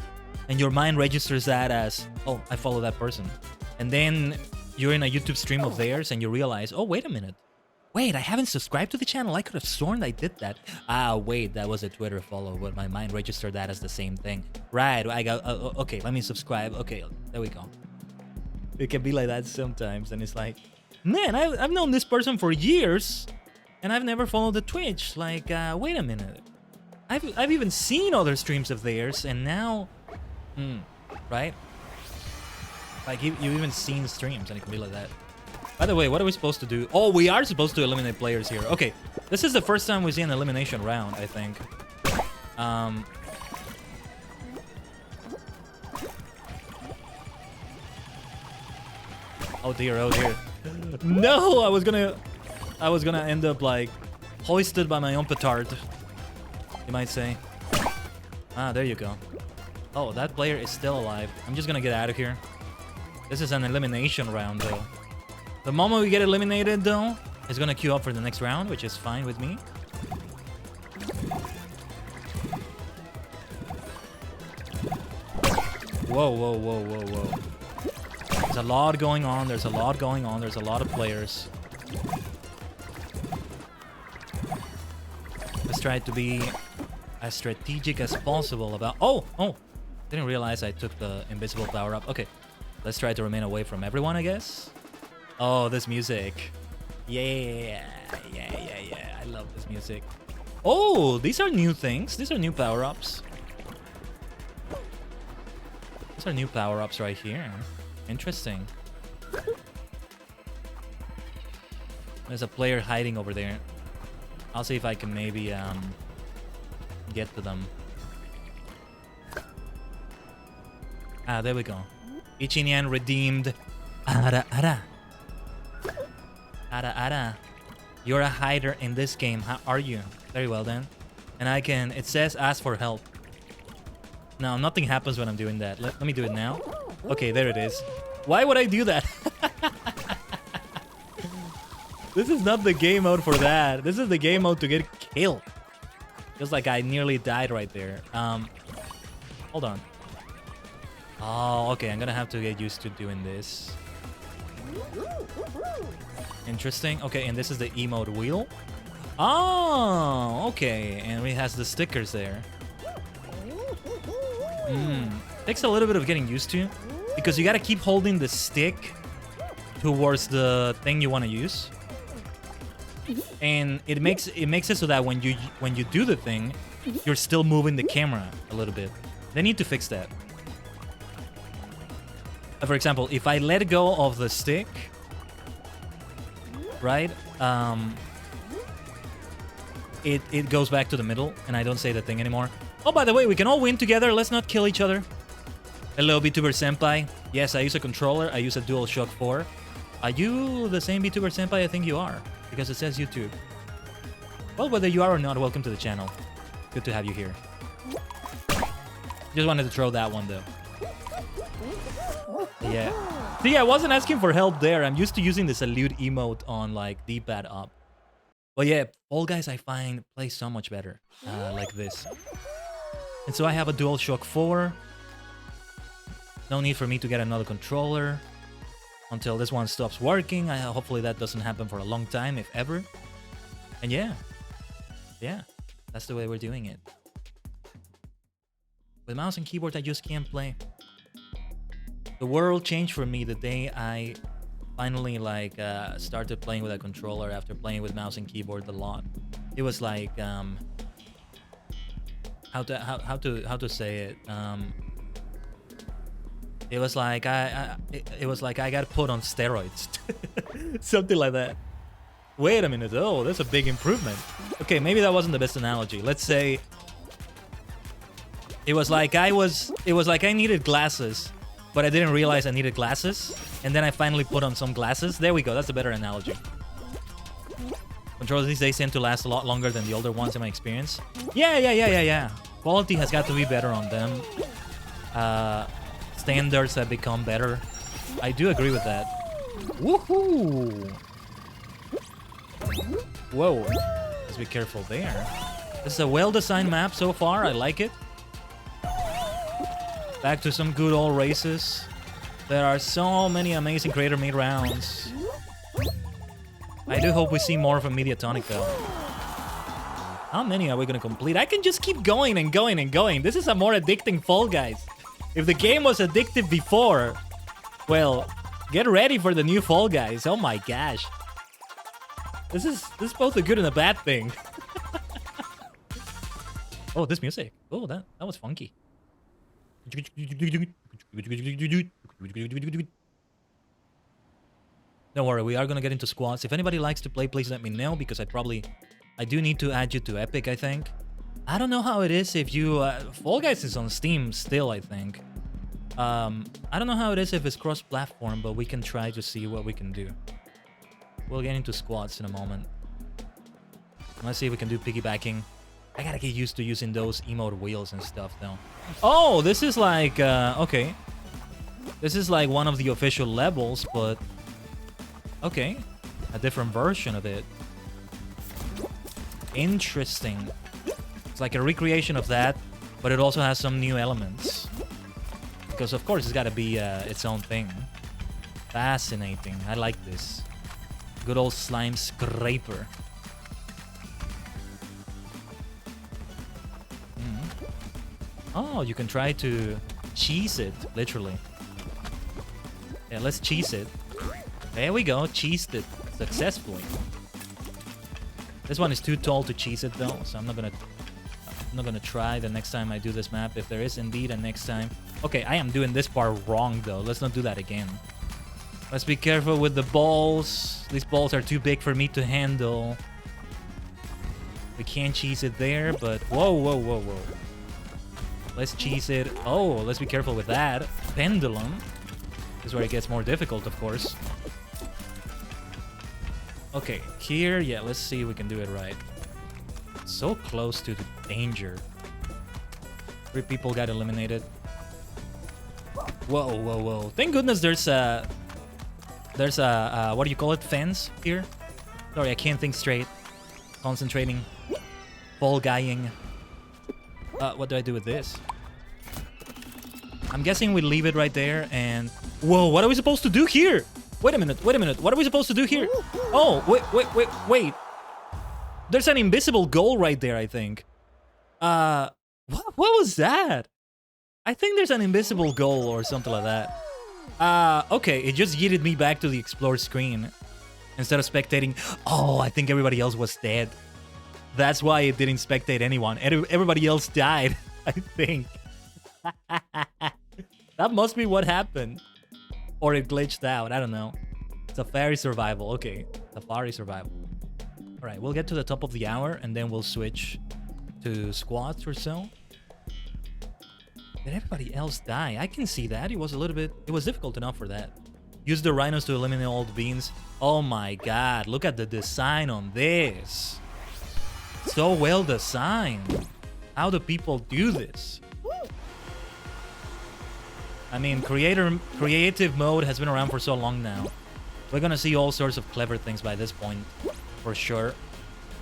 and your mind registers that as, oh, I follow that person. And then you're in a YouTube stream of theirs and you realize, oh, wait a minute. Wait, I haven't subscribed to the channel. I could have sworn I did that. Ah, wait, that was a Twitter follow, but my mind registered that as the same thing. Right, I got, okay, let me subscribe. Okay, there we go. It can be like that sometimes, and it's like, man, I've known this person for years, and I've never followed the Twitch. Like, wait a minute. I've even seen other streams of theirs, and now, right? Like, you've even seen streams, and it can be like that. By the way, what are we supposed to do? Oh, we are supposed to eliminate players here. Okay, this is the first time we see an elimination round, I think. Oh dear, oh dear. No, I was gonna end up like hoisted by my own petard, you might say. Ah, there you go. Oh, that player is still alive. I'm just gonna get out of here. This is an elimination round, though. The moment we get eliminated, though, it's gonna queue up for the next round, which is fine with me. Whoa, whoa, whoa, whoa, whoa. There's a lot going on, there's a lot going on, there's a lot of players. Let's try to be as strategic as possible about... Oh! Didn't realize I took the invisible power up. Okay, let's try to remain away from everyone, I guess. Oh, this music. Yeah. I love this music. Oh, these are new things. These are new power-ups. These are new power-ups right here. Interesting. There's a player hiding over there. I'll see if I can maybe get to them. Ah, there we go. Ichinian redeemed. Ara. You're a hider in this game. How are you? Very well then. And I can... It says ask for help. No, nothing happens when I'm doing that. Let me do it now. Okay, there it is. Why would I do that? This is not the game mode for that. This is the game mode to get killed. Just like I nearly died right there. Hold on. Oh, okay. I'm gonna have to get used to doing this. Interesting. Okay, and this is the emote wheel. Oh, okay. And it has the stickers there. Takes a little bit of getting used to, because you gotta keep holding the stick towards the thing you want to use, and it makes it so that when you do the thing, you're still moving the camera a little bit. They need to fix that. For example, if I let go of the stick, right, it goes back to the middle, and I don't say the thing anymore. Oh, by the way, we can all win together. Let's not kill each other. Hello, VTuber Senpai. Yes, I use a controller. I use a DualShock 4. Are you the same VTuber Senpai? I think you are, because it says YouTube. Well, whether you are or not, welcome to the channel. Good to have you here. Just wanted to throw that one, though. Yeah. See, I wasn't asking for help there. I'm used to using the salute emote on, like, D-pad up. But yeah, Fall Guys I find plays so much better like this. And so I have a DualShock 4. No need for me to get another controller until this one stops working. Hopefully that doesn't happen for a long time, if ever. And yeah, that's the way we're doing it. With mouse and keyboard, I just can't play. The world changed for me the day I finally started playing with a controller after playing with mouse and keyboard a lot. It was like how to say it. It was like it was like I got put on steroids. Something like that. Wait a minute. Oh, that's a big improvement. Okay, maybe that wasn't the best analogy. Let's say it was like I needed glasses, but I didn't realize I needed glasses, and then I finally put on some glasses. There we go. That's a better analogy. Controllers these days tend to last a lot longer than the older ones in my experience. Yeah. Quality has got to be better on them. Standards have become better. I do agree with that. Woohoo! Whoa. Let's be careful there. This is a well-designed map so far. I like it. Back to some good old races. There are so many amazing creator-made rounds. I do hope we see more from Mediatonic though. How many are we gonna complete? I can just keep going and going and going. This is a more addicting Fall Guys. If the game was addictive before, well, get ready for the new Fall Guys. Oh my gosh. This is both a good and a bad thing. Oh, this music. Oh, that was funky. Don't worry, we are gonna get into squads. If anybody likes to play, please let me know, because I do need to add you to Epic, I think. I don't know how it is if you... Fall Guys is on Steam still, I think. I don't know how it is if it's cross-platform, but we can try to see what we can do. We'll get into squads in a moment. Let's see if we can do piggybacking. I gotta get used to using those emote wheels and stuff, though. Oh, this is like... okay. This is like one of the official levels, but... Okay. A different version of it. Interesting. It's like a recreation of that, but it also has some new elements. Because, of course, it's gotta be its own thing. Fascinating. I like this. Good old slime scraper. Oh, you can try to cheese it, literally. Yeah, let's cheese it. There we go, cheesed it successfully. This one is too tall to cheese it though, so I'm not gonna try the next time I do this map, if there is indeed a next time. Okay, I am doing this part wrong though. Let's not do that again. Let's be careful with the balls. These balls are too big for me to handle. We can't cheese it there, but whoa, whoa, whoa, whoa. Let's cheese it. Oh, let's be careful with that. Pendulum. This is where it gets more difficult, of course. Okay, here, yeah, let's see if we can do it right. So close to the danger. 3 people got eliminated. Whoa, whoa, whoa. Thank goodness there's a, what do you call it, fence here? Sorry, I can't think straight. Concentrating. Fall guying. What do I do with this? I'm guessing we leave it right there and... Whoa, what are we supposed to do here? Wait a minute, wait a minute. What are we supposed to do here? Oh, wait. There's an invisible goal right there, I think. What was that? I think there's an invisible goal or something like that. Okay, it just yeeted me back to the explore screen instead of spectating. Oh, I think everybody else was dead. That's why it didn't spectate anyone. Everybody else died, I think. That must be what happened. Or it glitched out, I don't know. Safari survival, okay. Safari survival. Alright, we'll get to the top of the hour and then we'll switch to squads or so. Did everybody else die? I can see that. It was difficult enough for that. Use the rhinos to eliminate all the beans. Oh my god, look at the design on this. So well designed. How do people do this? I mean, creative mode has been around for so long now. We're gonna see all sorts of clever things by this point, for sure.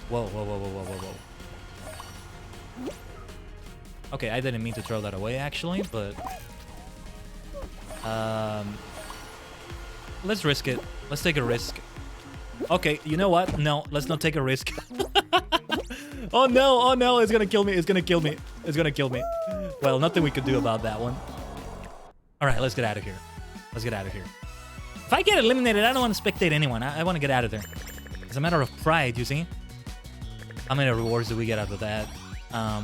Whoa, whoa, whoa, whoa, whoa, whoa, whoa. Okay, I didn't mean to throw that away, actually, but... let's risk it. Let's take a risk. Okay, you know what? No, let's not take a risk. Oh no, it's gonna kill me, it's gonna kill me. It's gonna kill me. Well, nothing we could do about that one. Alright, let's get out of here. Let's get out of here. If I get eliminated, I don't want to spectate anyone. I want to get out of there. It's a matter of pride, you see? How many rewards do we get out of that?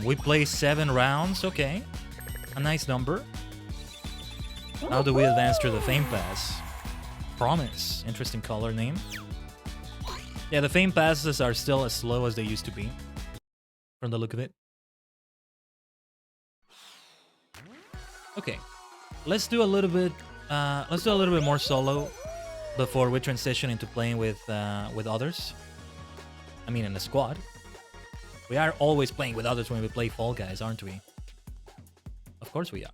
We play 7 rounds, okay. A nice number. How do we advance through the Fame Pass? Promise. Interesting color name. Yeah, the Fame Passes are still as slow as they used to be. From the look of it. Okay. Let's do a little bit more solo before we transition into playing with others. I mean, in a squad. We are always playing with others when we play Fall Guys, aren't we? Of course we are.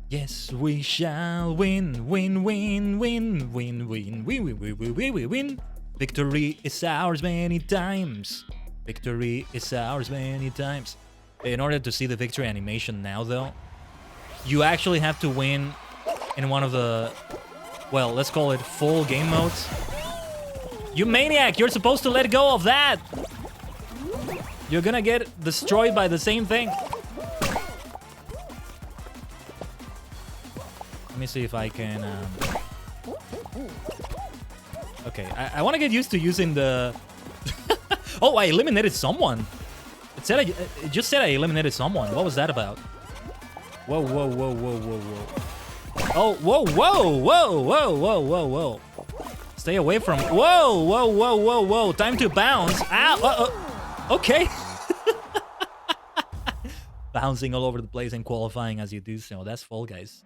Yes, we shall win, win, win, win, win, win, win, win, win, win, win, win, win. Victory is ours many times. Victory is ours many times. In order to see the victory animation now, though, you actually have to win in one of the, well, let's call it full game modes. You maniac, you're supposed to let go of that. You're gonna get destroyed by the same thing. Let me see if I can... Okay, I want to get used to using the... Oh, I eliminated someone. It just said I eliminated someone. What was that about? Whoa, whoa, whoa, whoa, whoa, whoa. Oh, whoa, whoa, whoa, whoa, whoa, whoa, whoa. Stay away from... Whoa, whoa, whoa, whoa, whoa. Time to bounce. Ow. Okay. Bouncing all over the place and qualifying as you do so. That's Fall Guys.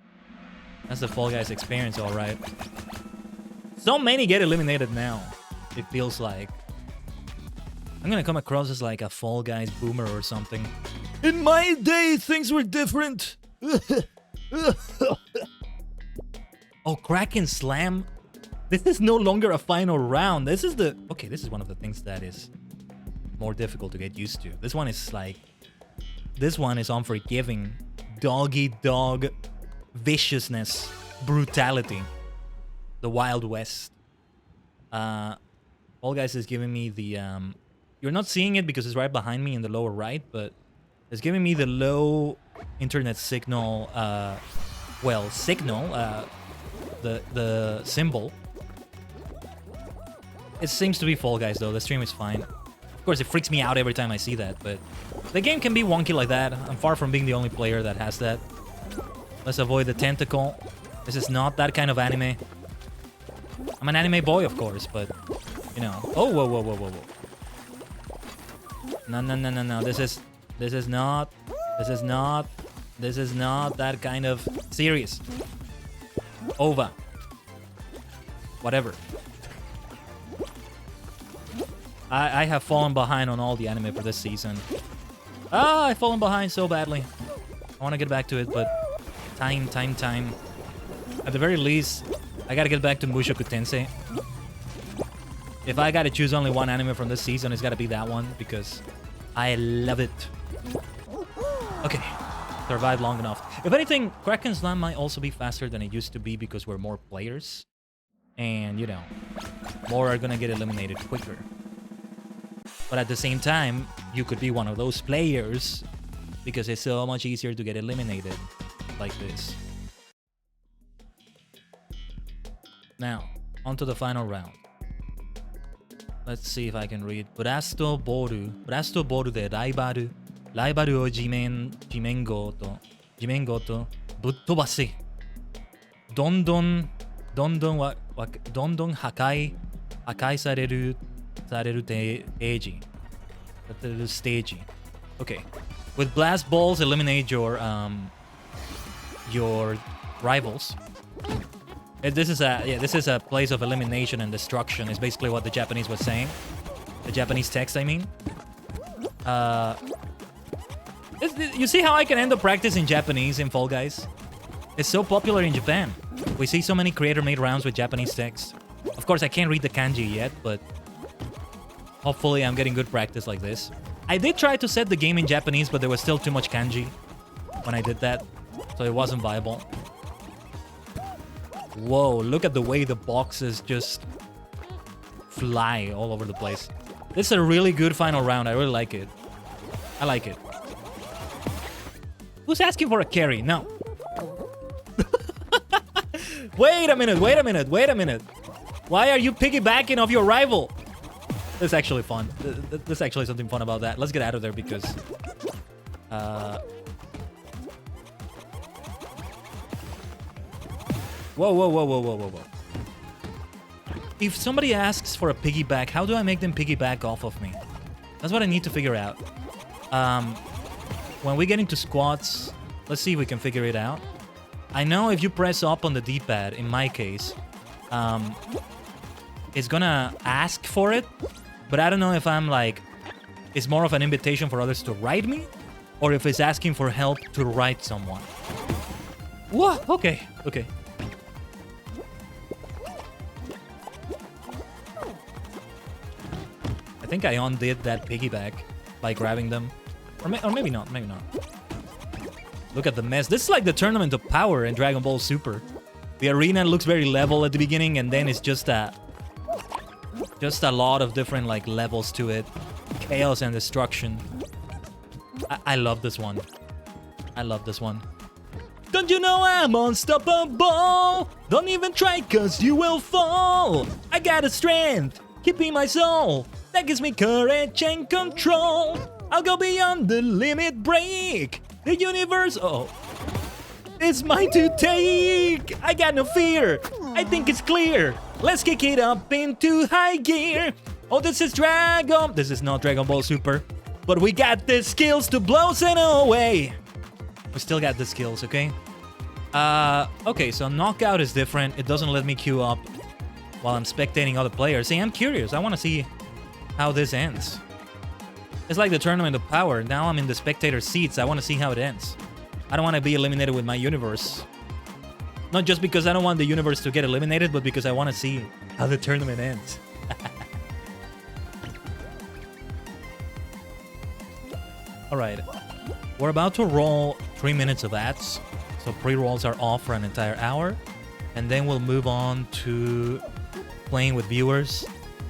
That's the Fall Guys experience, all right. So many get eliminated now, it feels like. I'm gonna come across as like a Fall Guys boomer or something. In my day, things were different. Oh, Kraken Slam. This is no longer a final round. This is the... Okay, this is one of the things that is more difficult to get used to. This one is like... This one is unforgiving. Dog-eat-dog viciousness, brutality. The Wild West. Fall Guys is giving me the... You're not seeing it because it's right behind me in the lower right, but it's giving me the low internet signal... well, signal... the symbol. It seems to be Fall Guys, though. The stream is fine. Of course, it freaks me out every time I see that, but the game can be wonky like that. I'm far from being the only player that has that. Let's avoid the tentacle. This is not that kind of anime. I'm an anime boy, of course, but, you know. Oh, whoa, whoa, whoa, whoa, whoa. No, no, no, no, no. This is not that kind of serious. Over. Whatever. I have fallen behind on all the anime for this season. Ah, I've fallen behind so badly. I want to get back to it, but time. At the very least, I gotta get back to Mushoku Tensei. If I gotta choose only one anime from this season, it's gotta be that one, because I love it. Okay. Survived long enough. If anything, Kraken Slam might also be faster than it used to be because we're more players. And, you know, more are gonna get eliminated quicker. But at the same time, you could be one of those players because it's so much easier to get eliminated like this. Now, on to the final round. Let's see if I can read. Brasto boru de raibaru. ライバルを地面ごとぶっ飛ばし、どんどん破壊されるステージ。Okay. With blast balls, eliminate your rivals. This is a place of elimination and destruction. Is basically what the Japanese was saying. The Japanese text, I mean. You see how I can end up practice in Japanese in Fall Guys? It's so popular in Japan. We see so many creator-made rounds with Japanese text. Of course, I can't read the kanji yet, but hopefully I'm getting good practice like this. I did try to set the game in Japanese, but there was still too much kanji when I did that, so it wasn't viable. Whoa, look at the way the boxes just fly all over the place. This is a really good final round. I really like it. I like it. Who's asking for a carry? No. Wait a minute. Why are you piggybacking off your rival? That's actually fun. There's actually something fun about that. Let's get out of there because... Whoa. If somebody asks for a piggyback, how do I make them piggyback off of me? That's what I need to figure out. When we get into squats, let's see if we can figure it out. I know if you press up on the D-pad, in my case, it's gonna ask for it, but I don't know if I'm like, it's more of an invitation for others to ride me, or if it's asking for help to ride someone. What? Okay, okay. I think I undid that piggyback by grabbing them. Or maybe not, maybe not. Look at the mess. This is like the Tournament of Power in Dragon Ball Super. The arena looks very level at the beginning, and then it's just a lot of different like levels to it. Chaos and destruction. I love this one. I love this one. Don't you know I'm unstoppable? Don't even try, cause you will fall. I got a strength, keeping my soul. That gives me courage and control. I'll go beyond the limit break. The universe, it's mine to take. I got no fear. I think it's clear. Let's kick it up into high gear. Oh, this is Dragon. This is not Dragon Ball Super. But we got the skills to blow Zen away. We still got the skills, okay? Okay, so knockout is different. It doesn't let me queue up while I'm spectating other players. See, I'm curious. I want to see how this ends. It's like the Tournament of Power. Now I'm in the spectator seats. I want to see how it ends. I don't want to be eliminated with my universe. Not just because I don't want the universe to get eliminated, but because I want to see how the tournament ends. Alright. We're about to roll 3 minutes of ads. So pre-rolls are off for an entire hour. And then we'll move on to playing with viewers.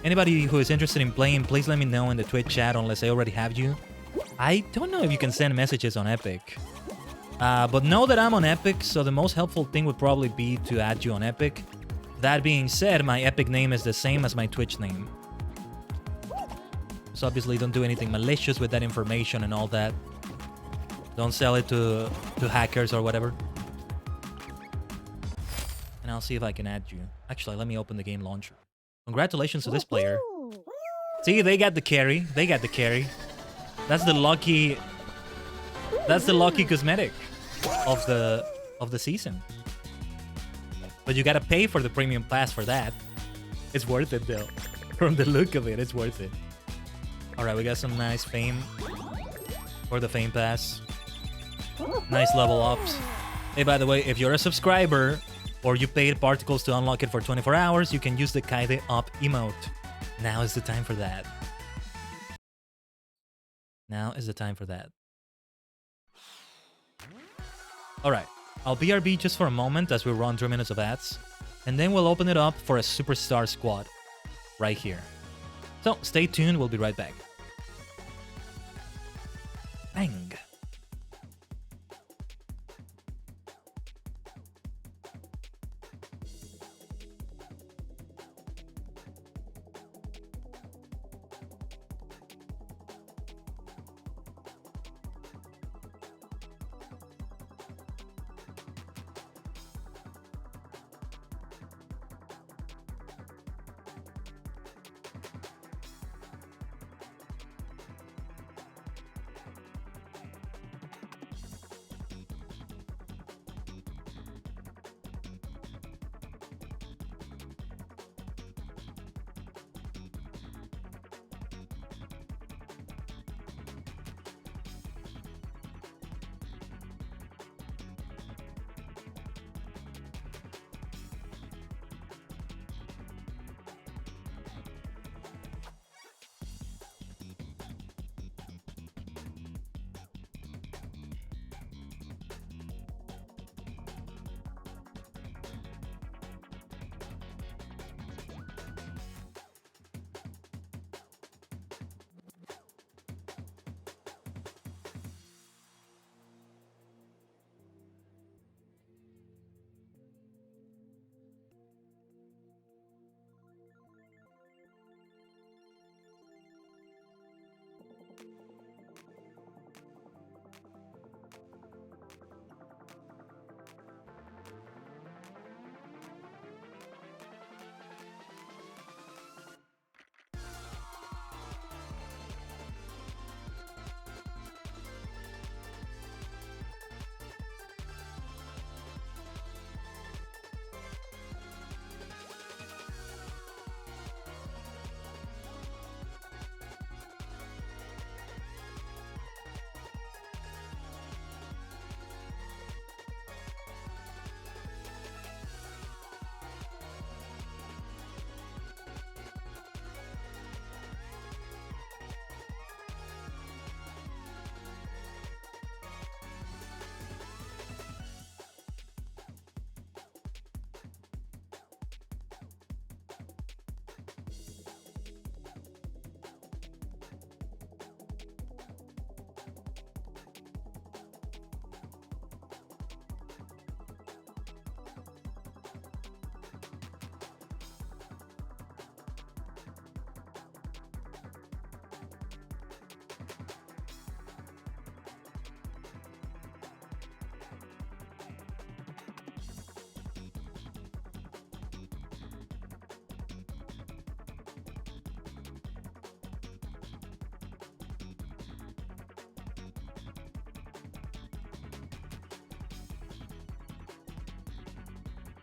Anybody who is interested in playing, please let me know in the Twitch chat unless I already have you. I don't know if you can send messages on Epic. But know that I'm on Epic, so the most helpful thing would probably be to add you on Epic. That being said, my Epic name is the same as my Twitch name. So obviously don't do anything malicious with that information and all that. Don't sell it to hackers or whatever. And I'll see if I can add you. Actually, let me open the game launcher. Congratulations to this player. See, they got the carry. They got the carry. That's the lucky... That's the lucky cosmetic of the season. But you gotta pay for the premium pass for that. It's worth it though. From the look of it, it's worth it. Alright, we got some nice fame for the fame pass. Nice level ups. Hey, by the way, if you're a subscriber or you paid particles to unlock it for 24 hours, you can use the Khaiden up emote. Now is the time for that. Now is the time for that. Alright, I'll BRB just for a moment as we run 3 minutes of ads, and then we'll open it up for a superstar squad right here. So stay tuned, we'll be right back. Bang!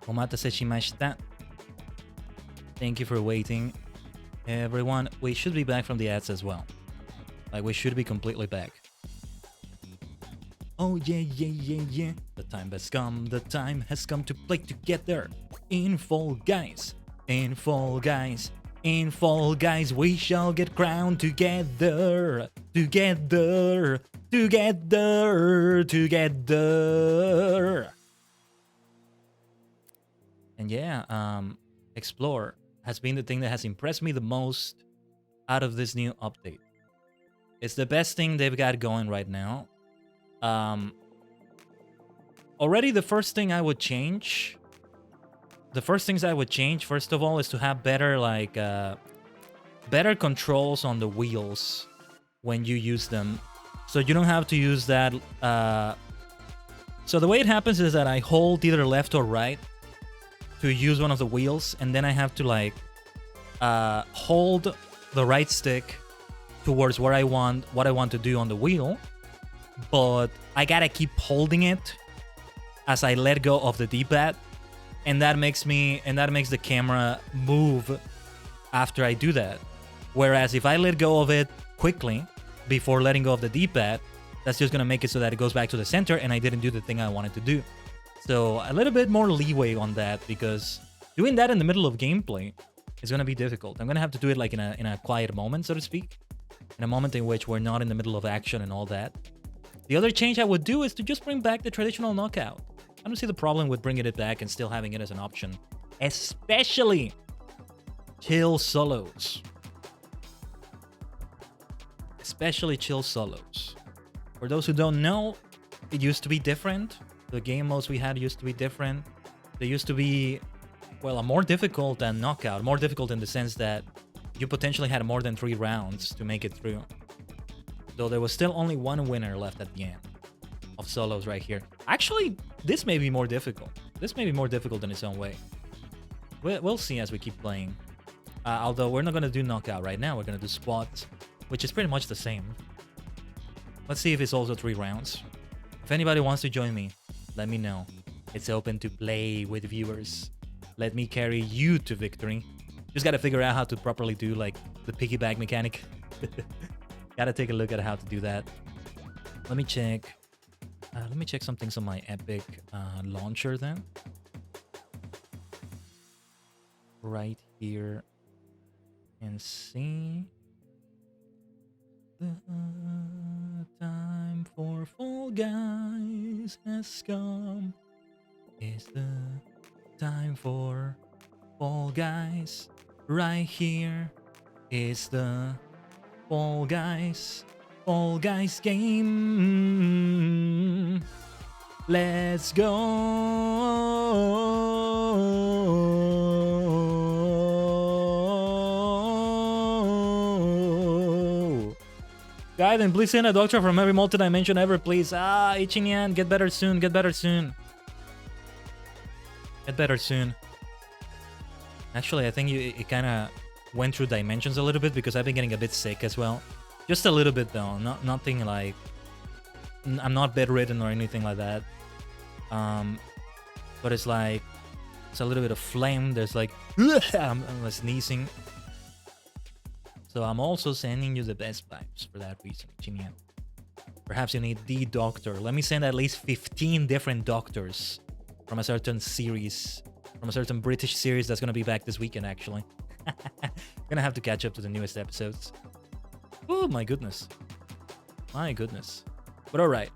Omatase shimashita. Thank you for waiting. Everyone, we should be back from the ads as well. Like, we should be completely back. Oh yeah, yeah, yeah, yeah. The time has come to play together. In Fall Guys. In Fall Guys. In Fall Guys, we shall get crowned together. Together. Together. Together. And yeah, Explore has been the thing that has impressed me the most out of this new update. It's the best thing they've got going right now. Already the first thing I would change... The first things I would change, first of all, is to have better, like, better controls on the wheels when you use them. So you don't have to use that... So the way it happens is that I hold either left or right to use one of the wheels, and then I have to, like, hold the right stick towards what I want to do on the wheel, but I gotta keep holding it as I let go of the D-pad, and that makes the camera move after I do that. Whereas if I let go of it quickly before letting go of the D-pad, that's just gonna make it so that it goes back to the center, and I didn't do the thing I wanted to do. So a little bit more leeway on that, because doing that in the middle of gameplay is gonna be difficult. I'm gonna have to do it like in a quiet moment, so to speak. In a moment in which we're not in the middle of action and all that. The other change I would do is to just bring back the traditional knockout. I don't see the problem with bringing it back and still having it as an option. Especially chill solos. Especially chill solos. For those who don't know, it used to be different. The game modes we had used to be different. They used to be, well, more difficult than knockout. More difficult in the sense that you potentially had more than 3 rounds to make it through. Though there was still only one winner left at the end of solos right here. Actually, this may be more difficult. This may be more difficult in its own way. We'll see as we keep playing. Although we're not going to do knockout right now. We're going to do squats, which is pretty much the same. Let's see if it's also 3 rounds. If anybody wants to join me, let me know. It's open to play with viewers. Let me carry you to victory. Just gotta figure out how to properly do, like, the piggyback mechanic. Gotta take a look at how to do that. Let me check. Let me check some things on my Epic launcher then. Right here. And see. The time for Fall Guys has come. It's the time for Fall Guys. Right here is the Fall Guys game. Let's go. Khaiden, please send a doctor from every multi-dimension ever, please. Ichinian, get better soon, get better soon. Get better soon. Actually, I think it kind of went through dimensions a little bit because I've been getting a bit sick as well. Just a little bit though, nothing like... I'm not bedridden or anything like that. But it's like... It's a little bit of phlegm, there's like... I'm sneezing. So I'm also sending you the best vibes for that reason, Chinian. Perhaps you need the doctor. Let me send at least 15 different doctors from a certain series, from a certain British series that's gonna be back this weekend, actually. Gonna have to catch up to the newest episodes. Oh my goodness. My goodness. But alright.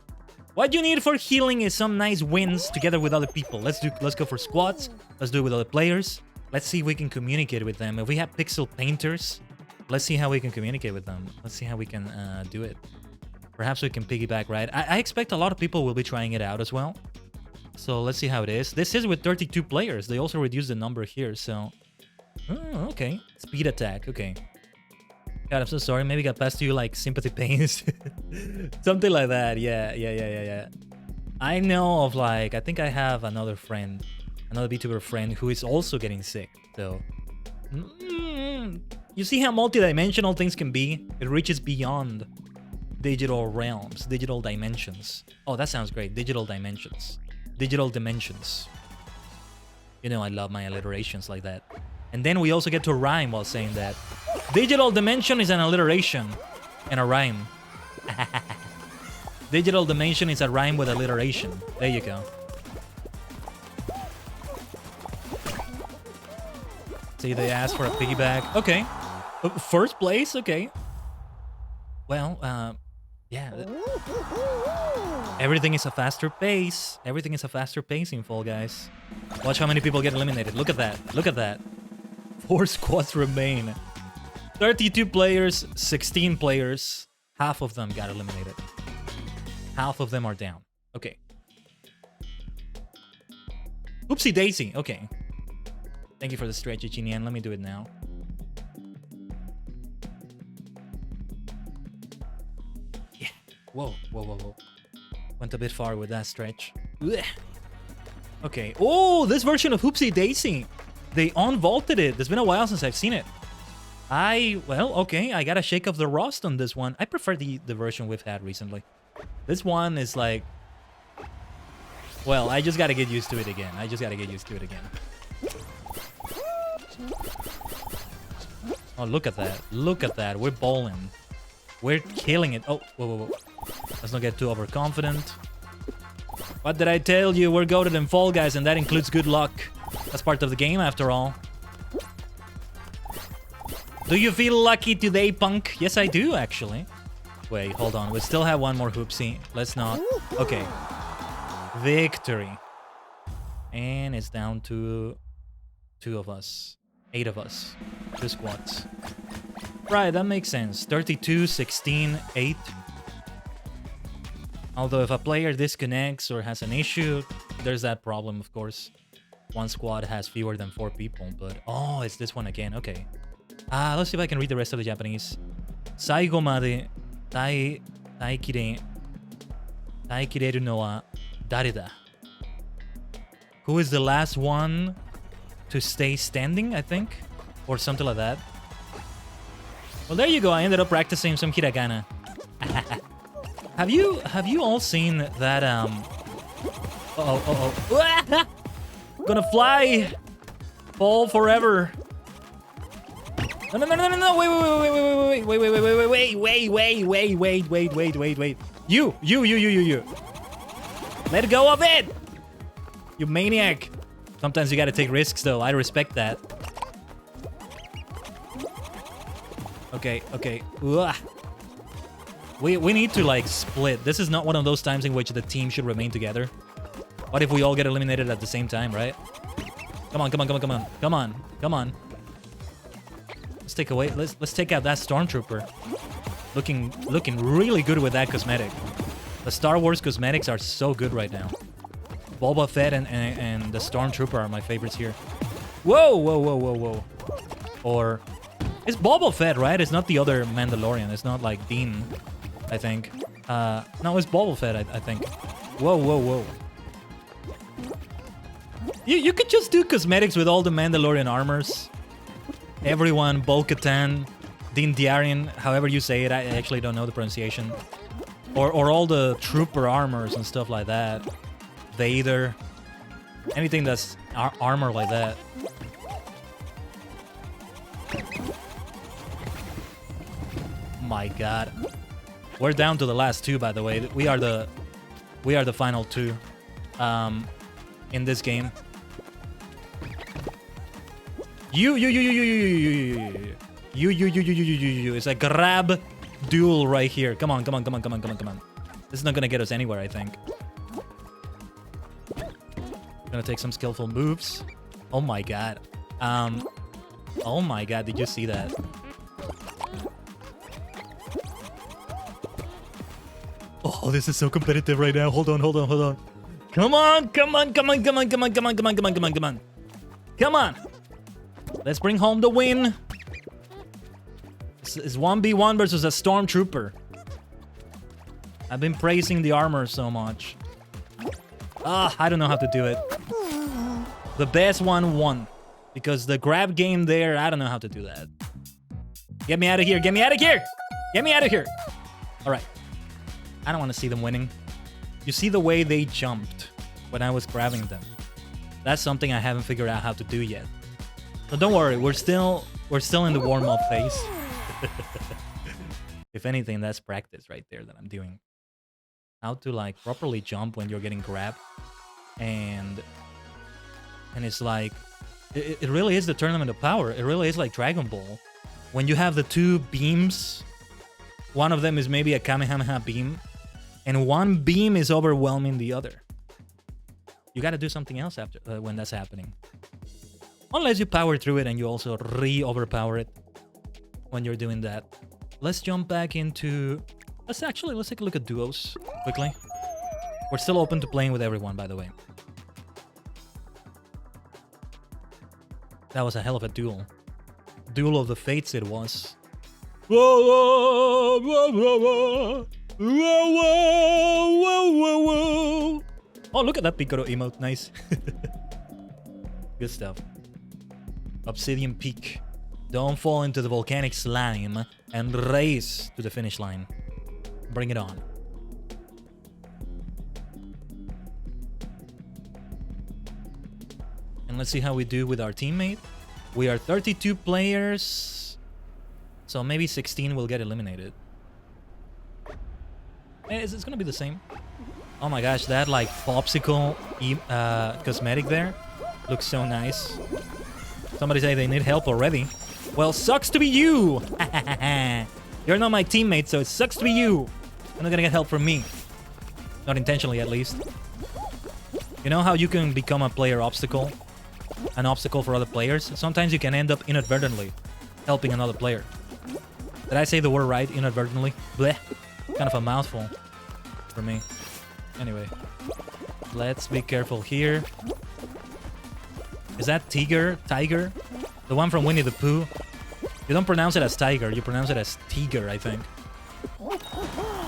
What you need for healing is some nice wins together with other people. Let's go for squats. Let's do it with other players. Let's see if we can communicate with them. If we have pixel painters, let's see how we can communicate with them. Let's see how we can do it. Perhaps we can piggyback, right? I expect a lot of people will be trying it out as well. So let's see how it is. This is with 32 players. They also reduced the number here, so... Oh, okay. Speed attack, okay. God, I'm so sorry. Maybe got passed to you like sympathy pains. Something like that. Yeah. I know of like... I think I have another friend. Another VTuber friend who is also getting sick, so... You see how multidimensional things can be? It reaches beyond digital realms, digital dimensions. Oh, that sounds great. Digital dimensions. Digital dimensions. You know I love my alliterations like that. And then we also get to rhyme while saying that. Digital dimension is an alliteration and a rhyme. Digital dimension is a rhyme with alliteration. There you go. See, they asked for a piggyback. Okay. First place? Okay. Well, yeah. Everything is a faster pace. Everything is a faster pace in Fall Guys. Watch how many people get eliminated. Look at that. Look at that. 4 squads remain. 32 players, 16 players. Half of them got eliminated. Half of them are down. Okay. Oopsie daisy. Okay. Thank you for the stretch, Ichinian. Let me do it now. Yeah. Whoa, whoa, whoa, whoa. Went a bit far with that stretch. Ugh. Okay. Oh, this version of Oopsie Daisy. They unvaulted it. It's been a while since I've seen it. Well, okay. I gotta shake off the rust on this one. I prefer the version we've had recently. This one is like... Well, I just gotta get used to it again. Oh, look at that. Look at that. We're bowling. We're killing it. Oh, whoa, whoa, whoa. Let's not get too overconfident. What did I tell you? We're goated in Fall Guys, and that includes good luck. That's part of the game, after all. Do you feel lucky today, punk? Yes, I do, actually. Wait, hold on. We still have one more hoopsie. Let's not. Okay. Victory. And it's down to 2 of us. 8 of us. 2 squads. Right, that makes sense. 32, 16, 8. Although if a player disconnects or has an issue, there's that problem, of course. One squad has fewer than 4 people, but... Oh, it's this one again. Okay. Let's see if I can read the rest of the Japanese. Saigo made taikireru no wa dareda? Who is the last one to stay standing, I think? Or something like that. Well, there you go. I ended up practicing some hiragana. Have you all seen that Gonna fly. Fall forever. No, wait. You. Let go of it. You maniac. Sometimes you gotta take risks though. I respect that. Okay. We need to like split. This is not one of those times in which the team should remain together. What if we all get eliminated at the same time, right? Come on. Let's take away. Let's take out that stormtrooper. Looking really good with that cosmetic. The Star Wars cosmetics are so good right now. Boba Fett and the stormtrooper are my favorites here. Whoa. Or it's Boba Fett, right? It's not the other Mandalorian. It's not like Dean, I think. No, it's Boba Fett, I think. Whoa. You could just do cosmetics with all the Mandalorian armors. Everyone, Bo-Katan, Din Djarin, however you say it. I actually don't know the pronunciation. Or all the trooper armors and stuff like that. Vader. Anything that's armor like that. My god. We're down to the last 2, by the way. We are the final 2 in this game. You. It's a grab duel right here. Come on. This is not gonna get us anywhere, I think. Gonna take some skillful moves. Oh my god. Oh my god, did you see that? Oh, this is so competitive right now. Hold on. Come on. Let's bring home the win. This is 1v1 versus a stormtrooper. I've been praising the armor so much. I don't know how to do it. The best one won. Because the grab game there, I don't know how to do that. Get me out of here. Alright. I don't want to see them winning. You see the way they jumped when I was grabbing them. That's something I haven't figured out how to do yet. So don't worry, we're still in the warm-up phase. If anything, that's practice right there that I'm doing. How to like properly jump when you're getting grabbed. And it's like it really is the tournament of power. It really is like Dragon Ball. When you have the two beams, one of them is maybe a Kamehameha beam, and one beam is overwhelming the other. You gotta do something else after when that's happening. Unless you power through it and you also re-overpower it when you're doing that. Let's jump back into... Let's take a look at duos quickly. We're still open to playing with everyone, by the way. That was a hell of a duel. Duel of the Fates it was. Whoa, whoa, whoa, whoa, whoa, whoa, whoa, whoa. Oh, look at that Piccolo emote. Nice. Good stuff. Obsidian Peak. Don't fall into the volcanic slime and race to the finish line. Bring it on. And let's see how we do with our teammate. We are 32 players. So maybe 16 will get eliminated. It's gonna be the same. Oh my gosh, that like popsicle cosmetic there looks so nice. Somebody say they need help already. Well, sucks to be you. You're not my teammate, so it sucks to be you. You're not gonna get help from me. Not intentionally, at least. You know how you can become a player obstacle? An obstacle for other players? Sometimes you can end up inadvertently helping another player. Did I say the word right? Inadvertently? Bleh. Kind of a mouthful for me. Anyway. Let's be careful here. Is that Tiger? Tiger? The one from Winnie the Pooh? You don't pronounce it as Tiger, you pronounce it as Tiger, I think.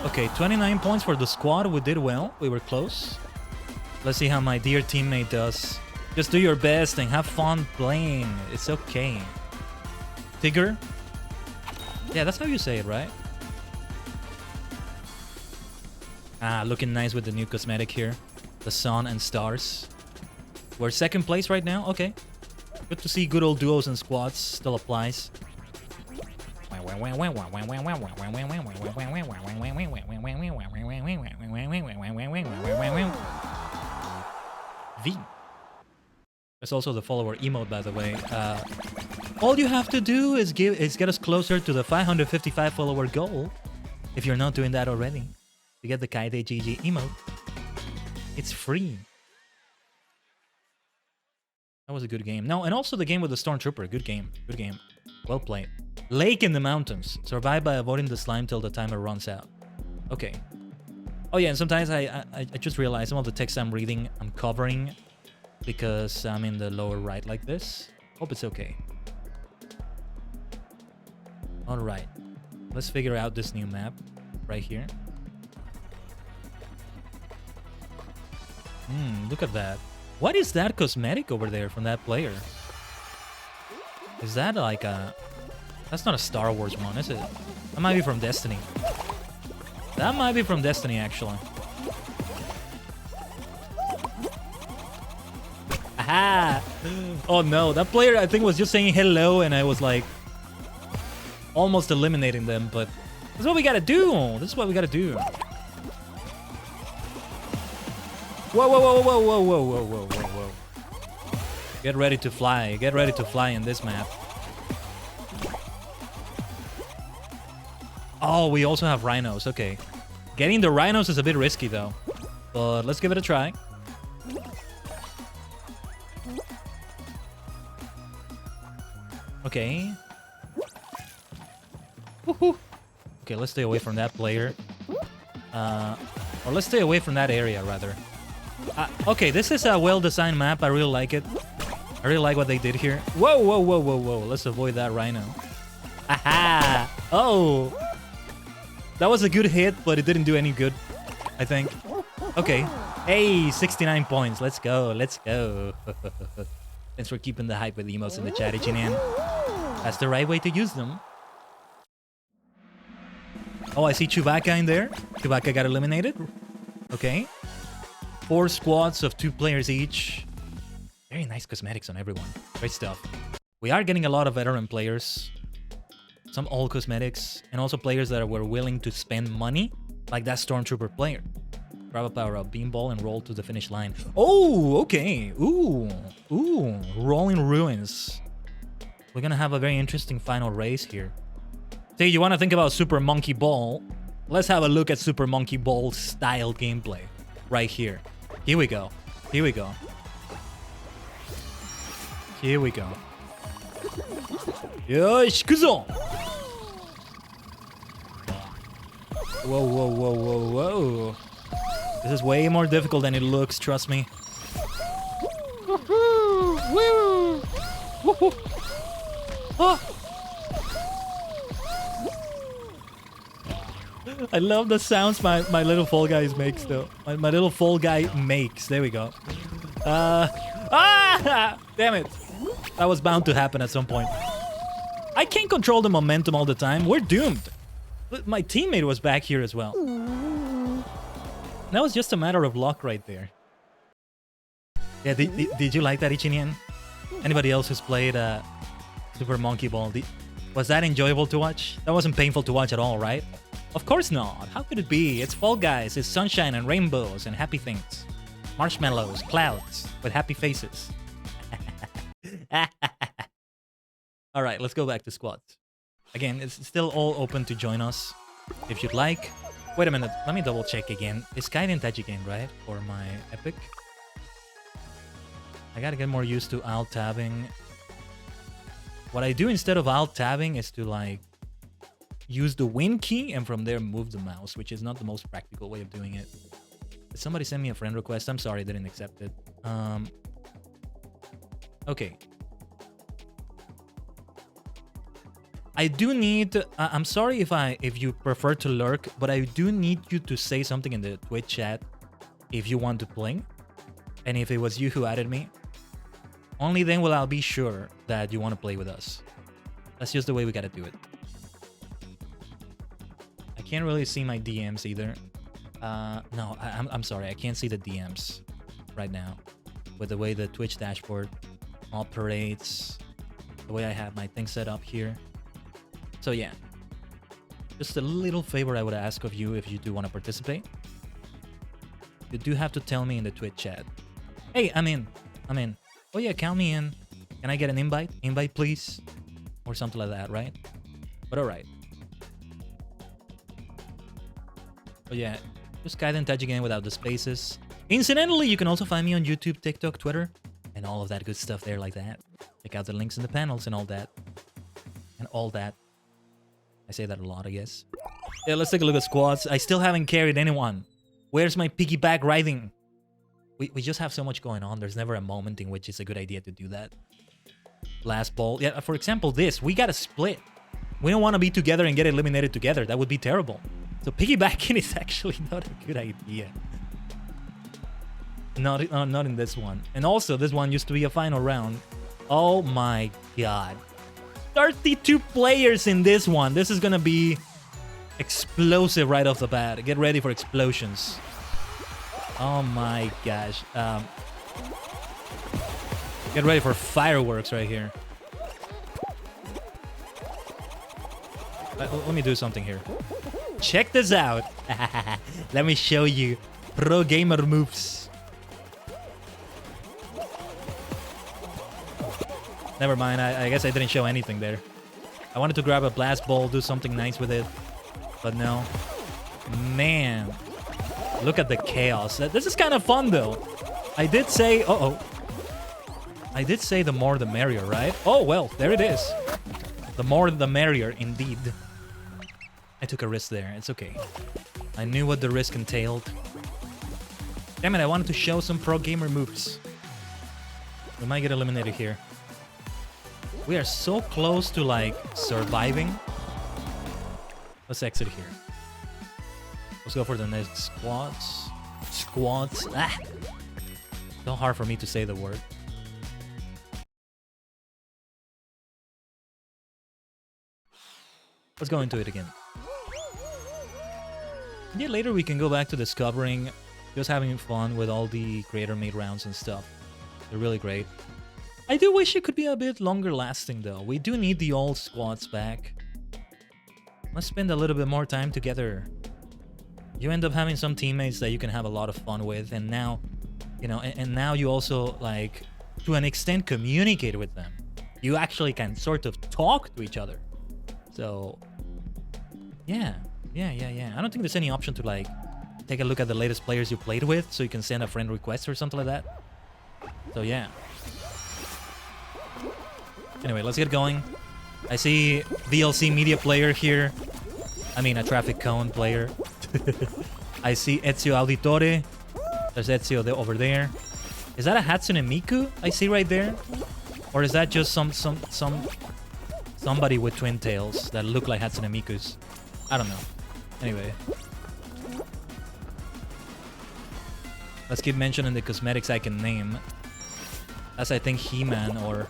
Okay, 29 points for the squad. We did well. We were close. Let's see how my dear teammate does. Just do your best and have fun playing. It's okay. Tiger? Yeah, that's how you say it, right? Ah, looking nice with the new cosmetic here. The sun and stars. We're second place right now. Okay. Good to see good old duos and squads still applies. V. There's also the follower emote, by the way. All you have to do is get us closer to the 555 follower goal. If you're not doing that already, to get the Khaiden GG emote. It's free. That was a good game. No, and also the game with the Stormtrooper. Good game. Good game. Well played. Lake in the mountains. Survive by avoiding the slime till the timer runs out. Okay. Oh yeah, and sometimes I just realized some of the text I'm reading, I'm covering because I'm in the lower right like this. Hope it's okay. Alright. Let's figure out this new map right here. Look at that. What is that cosmetic over there from that player? Is that like a... That's not a Star Wars one, is it? That might be from Destiny. That might be from Destiny, actually. Aha! Oh no, that player I think was just saying hello and I was like... almost eliminating them, but... This is what we gotta do! This is what we gotta do. Whoa, whoa, whoa, whoa, whoa, whoa, whoa, whoa, whoa, whoa. Get ready to fly. Get ready to fly in this map. Oh, we also have rhinos. Okay. Getting the rhinos is a bit risky, though. But let's give it a try. Okay. Woohoo. Okay, let's stay away from that player. Or let's stay away from that area, rather. Okay, this is a well-designed map. I really like it. I really like what they did here. Whoa, whoa, whoa, whoa, whoa. Let's avoid that rhino. Aha! Oh! That was a good hit, but it didn't do any good, I think. Okay. Hey, 69 points. Let's go. Let's go. Thanks for keeping the hype with the emotes in the chat, Ichinen. That's the right way to use them. Oh, I see Chewbacca in there. Chewbacca got eliminated. Okay. 4 squads of 2 players each. Very nice cosmetics on everyone. Great stuff. We are getting a lot of veteran players. Some old cosmetics. And also players that were willing to spend money. Like that Stormtrooper player. Grab a power-up, beanball, and roll to the finish line. Oh, okay. Ooh. Ooh. Rolling Ruins. We're gonna have a very interesting final race here. Say you want to think about Super Monkey Ball. Let's have a look at Super Monkey Ball style gameplay. Right here. Here we go. Here we go. Here we go. Yosh, kuzo! Whoa, whoa, whoa, whoa, whoa. This is way more difficult than it looks, trust me. Woo! Woo! Oh. I love the sounds my little Fall Guy makes, though. My little Fall Guy makes. There we go. Damn it. That was bound to happen at some point. I can't control the momentum all the time. We're doomed. My teammate was back here as well. That was just a matter of luck right there. Yeah, did you like that, Ichinian? Anybody else who's played Super Monkey Ball? Was that enjoyable to watch? That wasn't painful to watch at all, right? Of course not. How could it be? It's Fall Guys. It's sunshine and rainbows and happy things. Marshmallows, clouds with happy faces. Alright, let's go back to squads. Again, it's still all open to join us if you'd like. Wait a minute, let me double check again. Is Khaiden touch again, right? For my epic. I gotta get more used to alt-tabbing. What I do instead of alt-tabbing is to like use the win key and from there move the mouse, which is not the most practical way of doing it. Did somebody send me a friend request? I'm sorry, I didn't accept it. Okay. I do need... I'm sorry if you prefer to lurk, but I do need you to say something in the Twitch chat if you want to play. And if it was you who added me, only then will I be sure that you want to play with us. That's just the way we gotta do it. I can't really see my DMs either. No, I'm sorry, I can't see the DMs right now. With the way the Twitch dashboard operates, the way I have my thing set up here. So yeah, just a little favor I would ask of you if you do want to participate. You do have to tell me in the Twitch chat. Hey, I'm in. Oh yeah, count me in. Can I get an invite? Invite, please. Or something like that, right? But alright. Oh yeah, just Khaiden touch again without the spaces. Incidentally, you can also find me on YouTube, TikTok, Twitter, and all of that good stuff there like that. Check out the links in the panels and all that. And all that. I say that a lot, I guess. Yeah, let's take a look at squads. I still haven't carried anyone. Where's my piggyback riding? We just have so much going on. There's never a moment in which it's a good idea to do that. Last ball. Yeah, for example, this. We gotta split. We don't want to be together and get eliminated together. That would be terrible. So piggybacking is actually not a good idea. Not in this one. And also, this one used to be a final round. Oh my god. 32 players in this one. This is gonna be explosive right off the bat. Get ready for explosions. Oh my gosh. Get ready for fireworks right here. Let me do something here. Check this out. Let me show you pro gamer moves. Never mind, I guess I didn't show anything there. I wanted to grab a blast ball, do something nice with it. But no. Man. Look at the chaos. This is kind of fun, though. I did say... Uh-oh. I did say the more the merrier, right? Oh, well, there it is. The more the merrier, indeed. I took a risk there. It's okay. I knew what the risk entailed. Damn it, I wanted to show some pro gamer moves. We might get eliminated here. We are so close to, like, surviving. Let's exit here. Let's go for the next squads. Squads. Ah! So hard for me to say the word. Let's go into it again. Yeah, later we can go back to discovering, just having fun with all the creator-made rounds and stuff. They're really great. I do wish it could be a bit longer lasting though. We do need the old squads back. Let's spend a little bit more time together. You end up having some teammates that you can have a lot of fun with, and now, you know, and now you also, like, to an extent, communicate with them. You actually can sort of talk to each other. So, yeah. I don't think there's any option to, like, take a look at the latest players you played with, so you can send a friend request or something like that. So, yeah. Anyway, let's get going. I see VLC media player here. I mean, a traffic cone player. I see Ezio Auditore. There's Ezio over there. Is that a Hatsune Miku I see right there? Or is that just somebody with twin tails that look like Hatsune Mikus? I don't know. Anyway. Let's keep mentioning the cosmetics I can name. That's, I think, He-Man or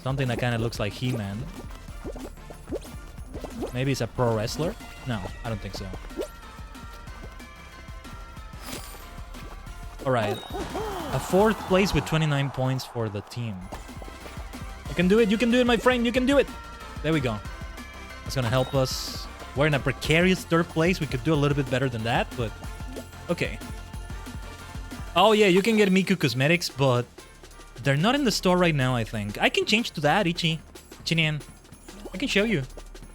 something that kind of looks like He-Man. Maybe it's a pro wrestler? No, I don't think so. Alright. A 4th place with 29 points for the team. You can do it, my friend, you can do it! There we go. That's gonna help us. We're in a precarious 3rd place. We could do a little bit better than that, but okay. Oh yeah, you can get Miku cosmetics, but they're not in the store right now, I think. I can change to that, Chinian. I can show you.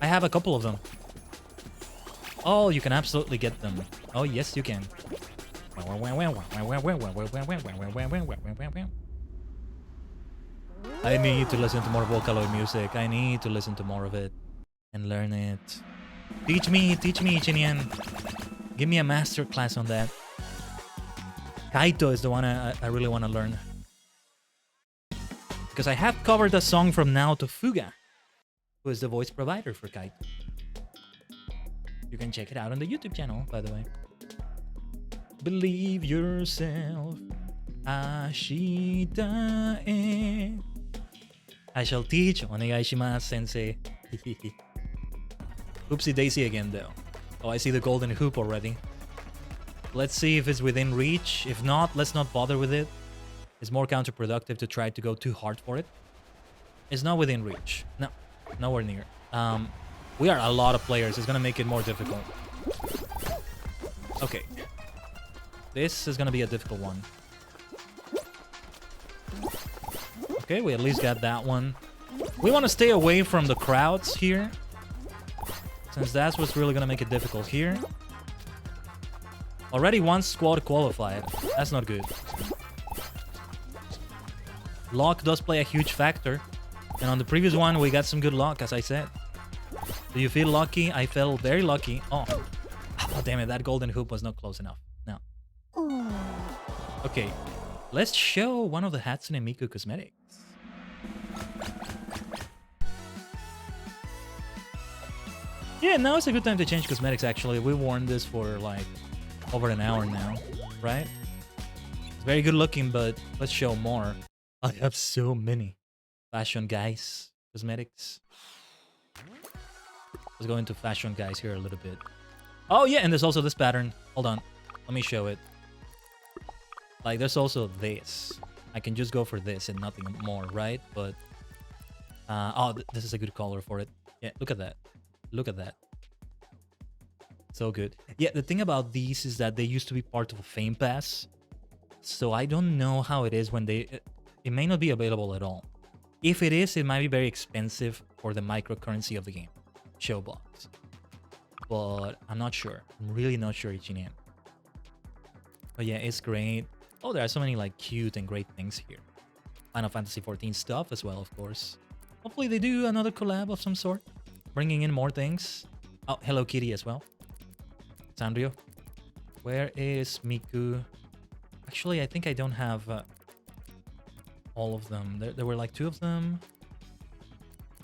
I have a couple of them. Oh, you can absolutely get them. Oh, yes, you can. I need to listen to more Vocaloid music. I need to listen to more of it and learn it. Teach me, Chinian. Give me a master class on that. Kaito is the one I really want to learn. Because I have covered a song from Now to Fuga, who is the voice provider for Kaito. You can check it out on the YouTube channel, by the way. Believe yourself, Ashita e. I shall teach. Onegaishimasu, sensei. Oopsie daisy again, though. Oh, I see the golden hoop already. Let's see if it's within reach. If not, let's not bother with it. It's more counterproductive to try to go too hard for it. It's not within reach. No, nowhere near. We are a lot of players. It's gonna make it more difficult. Okay. This is gonna be a difficult one. Okay, we at least got that one. We want to stay away from the crowds here, since that's what's really gonna make it difficult here. Already one squad qualified. That's not good. Luck does play a huge factor. And on the previous one, we got some good luck, as I said. Do you feel lucky? I felt very lucky. Oh, damn it. That golden hoop was not close enough. No. Okay. Let's show one of the Hatsune Miku cosmetics. Yeah, now is a good time to change cosmetics, actually. We worn this for, like, over an hour now, right? It's very good looking, but let's show more. I have so many fashion guys cosmetics. Let's go into fashion guys here a little bit. Oh yeah, and there's also this pattern. Hold on, let me show it. Like, there's also this. I can just go for this and nothing more, right? But this is a good color for it. Yeah, look at that. Look at that. So good. Yeah, the thing about these is that they used to be part of a Fame Pass. So I don't know how it is when they... It may not be available at all. If it is, it might be very expensive for the microcurrency of the game. Showbox. But I'm not sure. I'm really not sure, Ichinian. But yeah, it's great. Oh, there are so many like cute and great things here. Final Fantasy XIV stuff as well, of course. Hopefully they do another collab of some sort. Bringing in more things. Oh, Hello Kitty as well. Sanrio. Where is Miku? Actually, I think I don't have all of them. There were like 2 of them.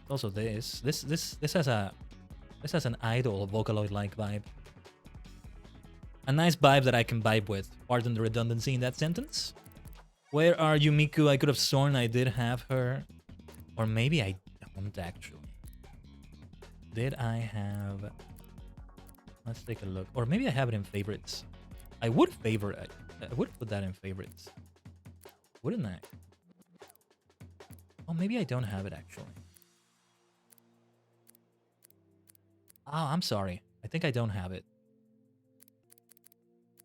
Also this has an idol Vocaloid-like vibe. A nice vibe that I can vibe with. Pardon the redundancy in that sentence. Where are you, Miku? I could have sworn I did have her. Or maybe I don't actually. Did I have... Let's take a look. Or maybe I have it in favorites. I would favor it. I would put that in favorites. Wouldn't I? Oh, maybe I don't have it actually. Oh, I'm sorry. I think I don't have it.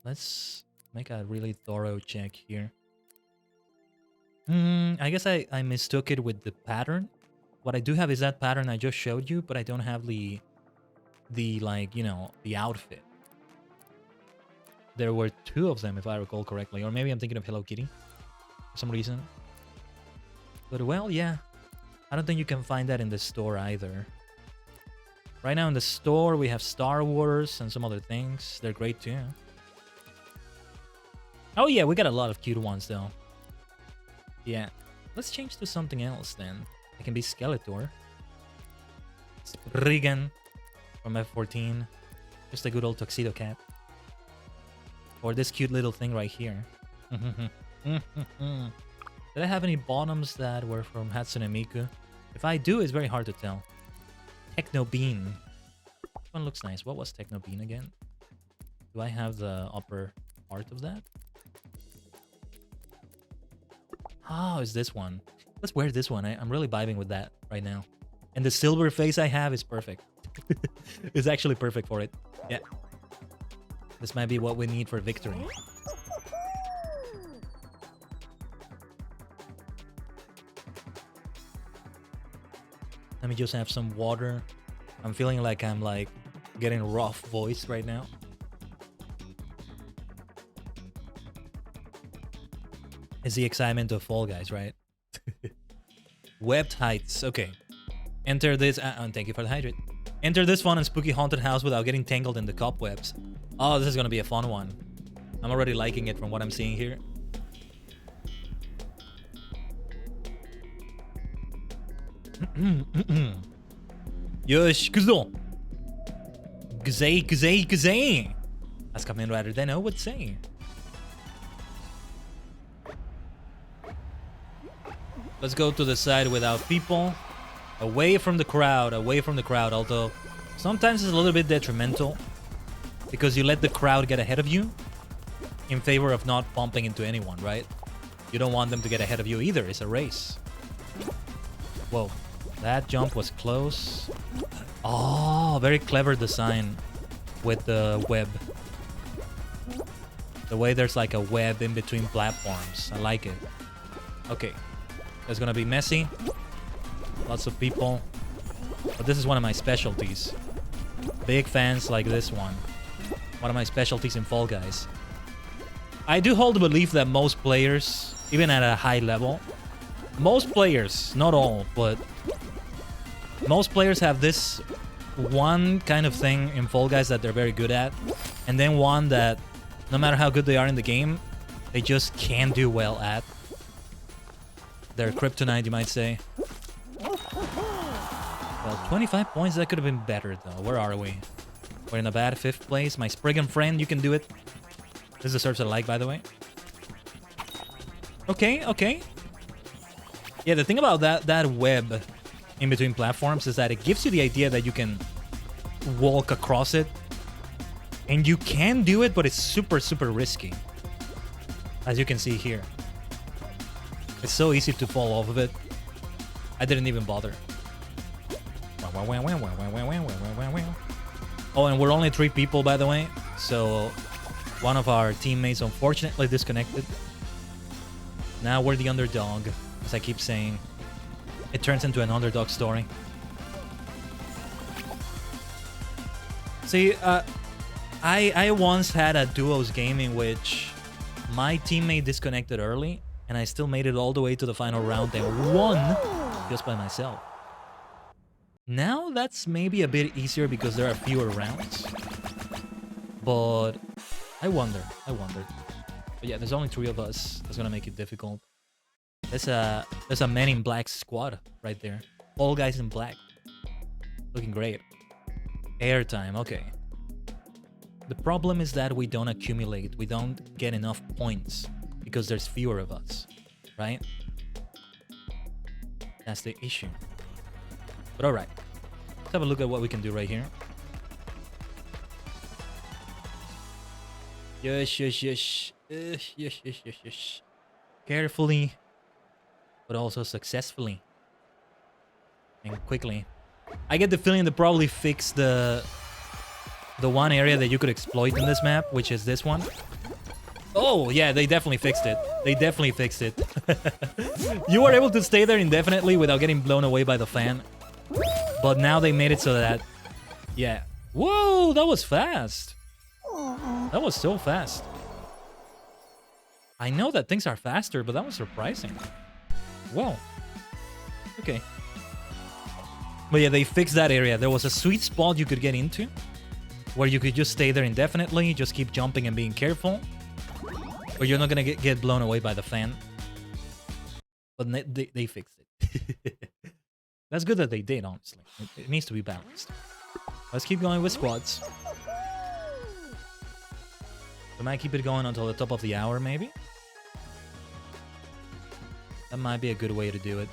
Let's make a really thorough check here. I guess I mistook it with the pattern. What I do have is that pattern I just showed you, but I don't have the like, you know, the outfit. There were 2 of them, if I recall correctly. Or maybe I'm thinking of Hello Kitty for some reason. But well, yeah. I don't think you can find that in the store either. Right now in the store, we have Star Wars and some other things. They're great too. Oh yeah, we got a lot of cute ones though. Yeah. Let's change to something else then. It can be Skeletor. Spriggan from F14. Just a good old tuxedo cat. Or this cute little thing right here. Did I have any bottoms that were from Hatsune Miku? If I do, it's very hard to tell. Techno Bean. This one looks nice. What was Techno Bean again? Do I have the upper part of that? Oh, it's this one. Let's wear this one. I'm really vibing with that right now. And the silver face I have is perfect. It's actually perfect for it. Yeah. This might be what we need for victory. Let me just have some water. I'm feeling like I'm like getting rough voice right now. It's the excitement of Fall Guys, right? Webbed Heights. Okay. Enter this. And thank you for the hydrate. Enter this fun and spooky haunted house without getting tangled in the cobwebs. Oh, this is gonna be a fun one. I'm already liking it from what I'm seeing here. Yosh, kuzo. Gzay, gzay, gzay. That's coming rather than I would say. Let's go to the side without people. Away from the crowd, although sometimes it's a little bit detrimental because you let the crowd get ahead of you in favor of not bumping into anyone, right? You don't want them to get ahead of you either. It's a race. Whoa, that jump was close. Oh, very clever design with the web. The way there's like a web in between platforms. I like it. Okay. It's gonna be messy. Lots of people. But this is one of my specialties. Big fans like this one. One of my specialties in Fall Guys. I do hold the belief that most players, even at a high level, most players, not all, but most players have this one kind of thing in Fall Guys that they're very good at, and then one that, no matter how good they are in the game, they just can't do well at. Their kryptonite, you might say. Well, 25 points, that could have been better though. Where are we? We're in a bad 5th place. My Spriggan friend, you can do it. This deserves a like, by the way. Okay, okay. Yeah, the thing about that web in between platforms is that it gives you the idea that you can walk across it. And you can do it, but it's super, super risky. As you can see here. It's so easy to fall off of it. I didn't even bother. Oh, and we're only 3 people, by the way. So, one of our teammates unfortunately disconnected. Now we're the underdog, as I keep saying. It turns into an underdog story. See, I once had a duos game in which my teammate disconnected early, and I still made it all the way to the final round and won just by myself. Now that's maybe a bit easier because there are fewer rounds. But I wonder. But yeah, there's only 3 of us. That's gonna make it difficult. There's a Men in Black squad right there. All guys in black. Looking great. Airtime, okay. The problem is that we don't accumulate. We don't get enough points because there's fewer of us, right? That's the issue. But alright. Let's have a look at what we can do right here. Yes. Yes. Carefully, but also successfully. and quickly. I get the feeling they probably fixed the one area that you could exploit in this map, which is this one. Oh, yeah, they definitely fixed it. They definitely fixed it. You were able to stay there indefinitely without getting blown away by the fan. But now they made it so that... Yeah. Whoa, that was fast. That was so fast. I know that things are faster, but that was surprising. Whoa. Okay. But yeah, they fixed that area. There was a sweet spot you could get into, where you could just stay there indefinitely, just keep jumping and being careful. Or you're not gonna get blown away by the fan. But they fixed it. That's good that they did, honestly. It needs to be balanced. Let's keep going with squads. We might keep it going until the top of the hour, maybe? That might be a good way to do it.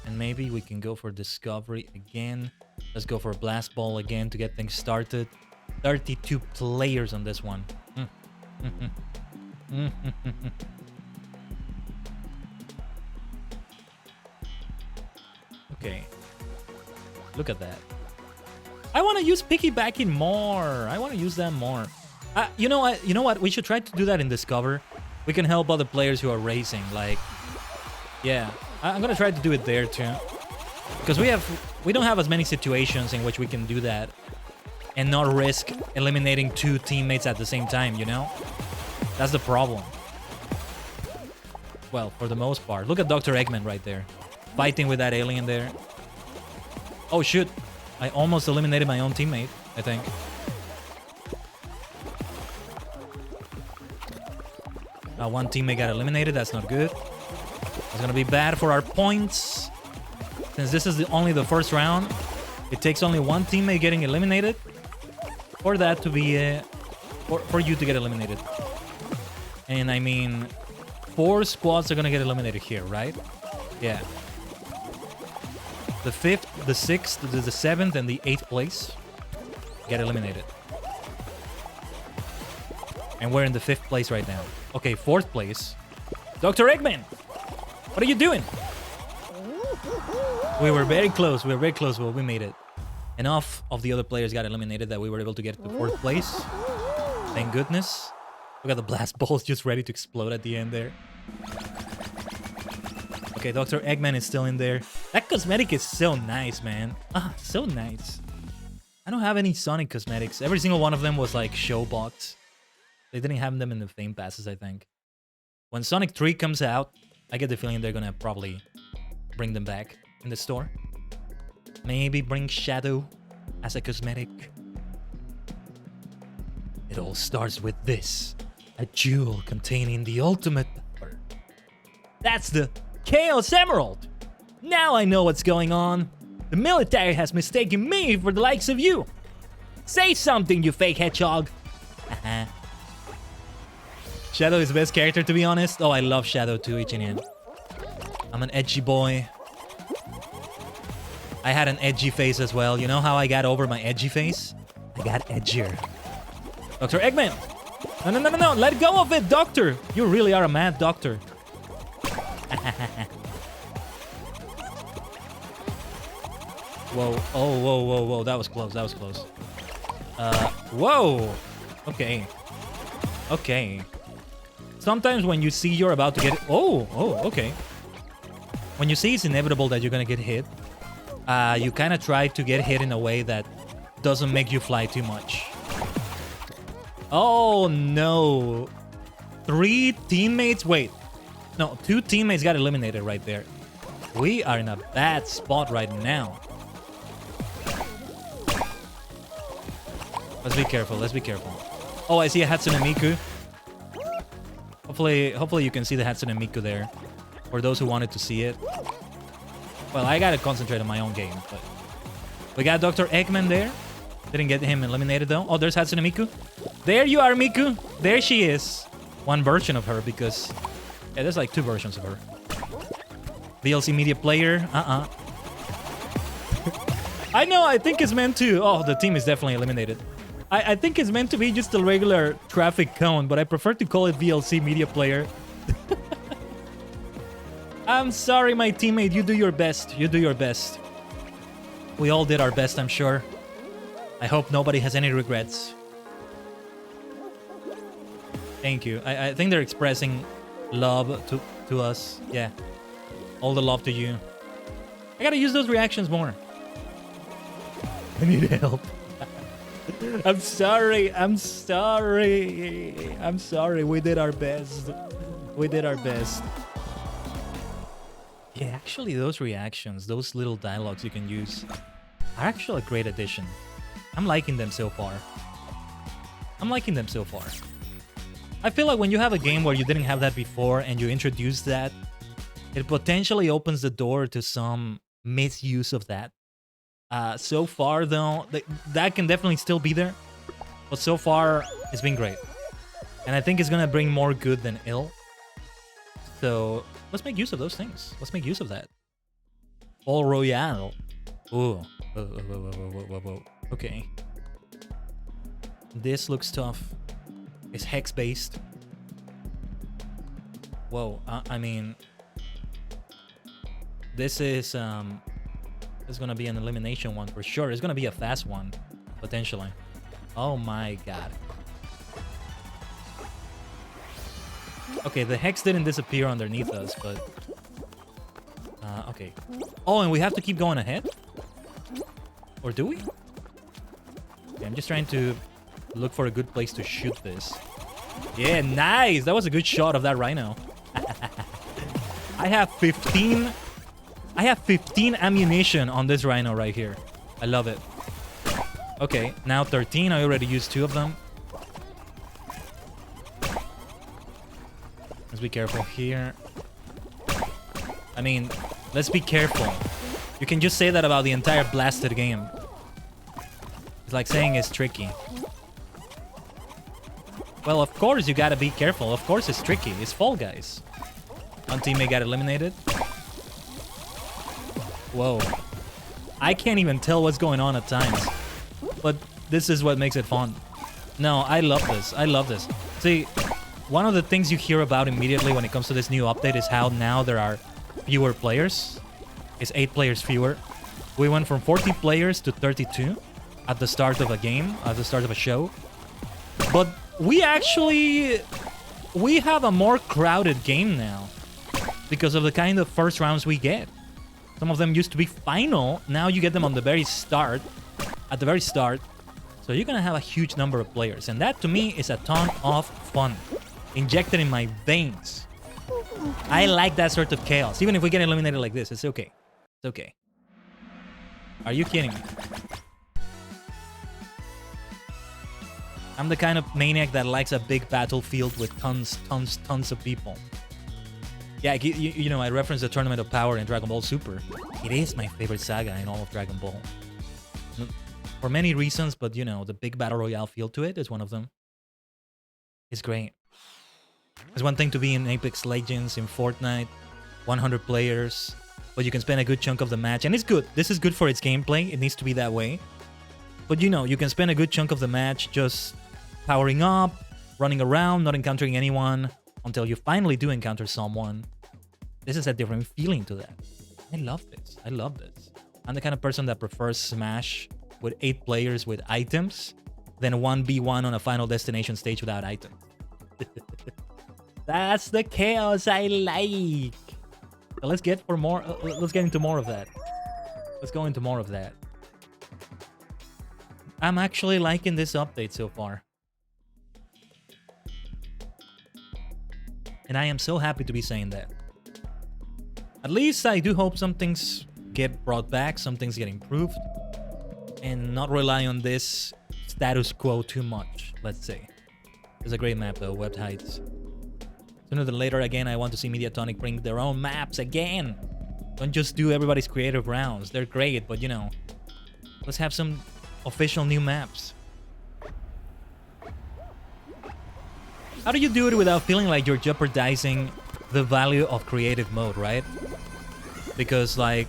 And maybe we can go for discovery again. Let's go for a blast ball again to get things started. 32 players on this one. Okay. Look at that. I want to use piggybacking more. I want to use that more. You know what? You know what? We should try to do that in Discover. We can help other players who are racing. Like, yeah, I'm gonna try to do it there too, because we don't have as many situations in which we can do that and not risk eliminating 2 teammates at the same time. You know, that's the problem. Well, for the most part. Look at Dr. Eggman right there, fighting with that alien there. Oh shoot! I almost eliminated my own teammate, I think. One teammate got eliminated. That's not good. It's gonna be bad for our points. Since this is only the first round, it takes only one teammate getting eliminated for that to be... for you to get eliminated. And I mean, 4 squads are gonna get eliminated here, right? Yeah. The 5th, the 6th, the 7th, and the 8th place get eliminated. And we're in the 5th place right now. Okay, 4th place. Dr. Eggman! What are you doing? We were very close. We were very close, but we made it. Enough of the other players got eliminated that we were able to get to 4th place. Thank goodness. Look at the blast balls just ready to explode at the end there. Okay, Dr. Eggman is still in there. That cosmetic is so nice, man. Ah, so nice. I don't have any Sonic cosmetics. Every single one of them was like show bots. They didn't have them in the Fame Passes, I think. When Sonic 3 comes out, I get the feeling they're gonna probably bring them back in the store. Maybe bring Shadow as a cosmetic. It all starts with this. A jewel containing the ultimate power. That's the Chaos Emerald! Now I know what's going on. The military has mistaken me for the likes of you. Say something, you fake hedgehog. Shadow is the best character, to be honest. Oh, I love Shadow too, Ichinian. I'm an edgy boy. I had an edgy face as well. You know how I got over my edgy face? I got edgier. Dr. Eggman! No, no, no, no, no! Let go of it, Doctor! You really are a mad doctor. Whoa. Oh, whoa, whoa, whoa. That was close. That was close. Whoa! Okay. Okay. Sometimes when you see you're about to get... Oh, okay. When you see it's inevitable that you're gonna get hit, you kind of try to get hit in a way that doesn't make you fly too much. Oh, no. 3 teammates... Wait. No, 2 teammates got eliminated right there. We are in a bad spot right now. Let's be careful. Let's be careful. Oh, I see a Hatsune Miku. Hopefully you can see the Hatsune Miku there. For those who wanted to see it. Well, I gotta concentrate on my own game, but... We got Dr. Eggman there. Didn't get him eliminated, though. Oh, there's Hatsune Miku. There you are, Miku. There she is. One version of her, because... Yeah, there's like 2 versions of her. VLC media player. I know, I think it's meant to... Oh, the team is definitely eliminated. I think it's meant to be just a regular traffic cone, but I prefer to call it VLC media player. I'm sorry, my teammate. You do your best. You do your best. We all did our best, I'm sure. I hope nobody has any regrets. Thank you. I think they're expressing love to us. Yeah. All the love to you. I gotta use those reactions more. I need help. I'm sorry. I'm sorry. I'm sorry. We did our best. We did our best. Yeah, actually, those reactions, those little dialogues you can use are actually a great addition. I'm liking them so far. I'm liking them so far. I feel like when you have a game where you didn't have that before and you introduce that, it potentially opens the door to some misuse of that. So far, though, that can definitely still be there. But so far, it's been great. And I think it's going to bring more good than ill. So let's make use of those things. Let's make use of that. All Royale. Ooh. Whoa. Okay. This looks tough. It's hex-based. Whoa. I mean... This is... It's gonna be an elimination one for sure. It's gonna be a fast one. Potentially. Oh my god. Okay, the hex didn't disappear underneath us, but... okay. Oh, and we have to keep going ahead? Or do we? Okay, I'm just trying to look for a good place to shoot this. Yeah, nice! That was a good shot of that rhino. I have 15 ammunition on this rhino right here. I love it. Okay, now 13. I already used 2 of them. Let's be careful here. I mean, let's be careful. You can just say that about the entire blasted game. It's like saying it's tricky. Well, of course you gotta be careful. Of course it's tricky. It's Fall Guys. One teammate got eliminated. Whoa. I can't even tell what's going on at times. But this is what makes it fun. No, I love this. I love this. See, one of the things you hear about immediately when it comes to this new update is how now there are fewer players. It's 8 players fewer. We went from 40 players to 32 at the start of a game, at the start of a show. But we have a more crowded game now because of the kind of first rounds we get. Some of them used to be final. Now you get them on the very start, at the very start. So you're gonna have a huge number of players. And that to me is a ton of fun. Injected in my veins. I like that sort of chaos. Even if we get eliminated like this, it's okay. It's okay. Are you kidding me? I'm the kind of maniac that likes a big battlefield with tons of people. Yeah, you know, I referenced the Tournament of Power in Dragon Ball Super. It is my favorite saga in all of Dragon Ball. For many reasons, but you know, the big Battle Royale feel to it is one of them. It's great. It's one thing to be in Apex Legends, in Fortnite, 100 players, but you can spend a good chunk of the match, and it's good. This is good for its gameplay. It needs to be that way. But you know, you can spend a good chunk of the match just powering up, running around, not encountering anyone, until you finally do encounter someone. This is a different feeling to that. I love this. I love this. I'm the kind of person that prefers Smash with 8 players with items than 1v1 on a Final Destination stage without items. That's the chaos I like. So let's get for more. Let's get into more of that. Let's go into more of that. I'm actually liking this update so far. And I am so happy to be saying that. At least I do hope some things get brought back, some things get improved, and not rely on this status quo too much, let's say. It's a great map though, Webbed Heights. Sooner than later, again, I want to see Mediatonic bring their own maps again. Don't just do everybody's creative rounds. They're great, but you know, let's have some official new maps. How do you do it without feeling like you're jeopardizing the value of creative mode, right? Because like,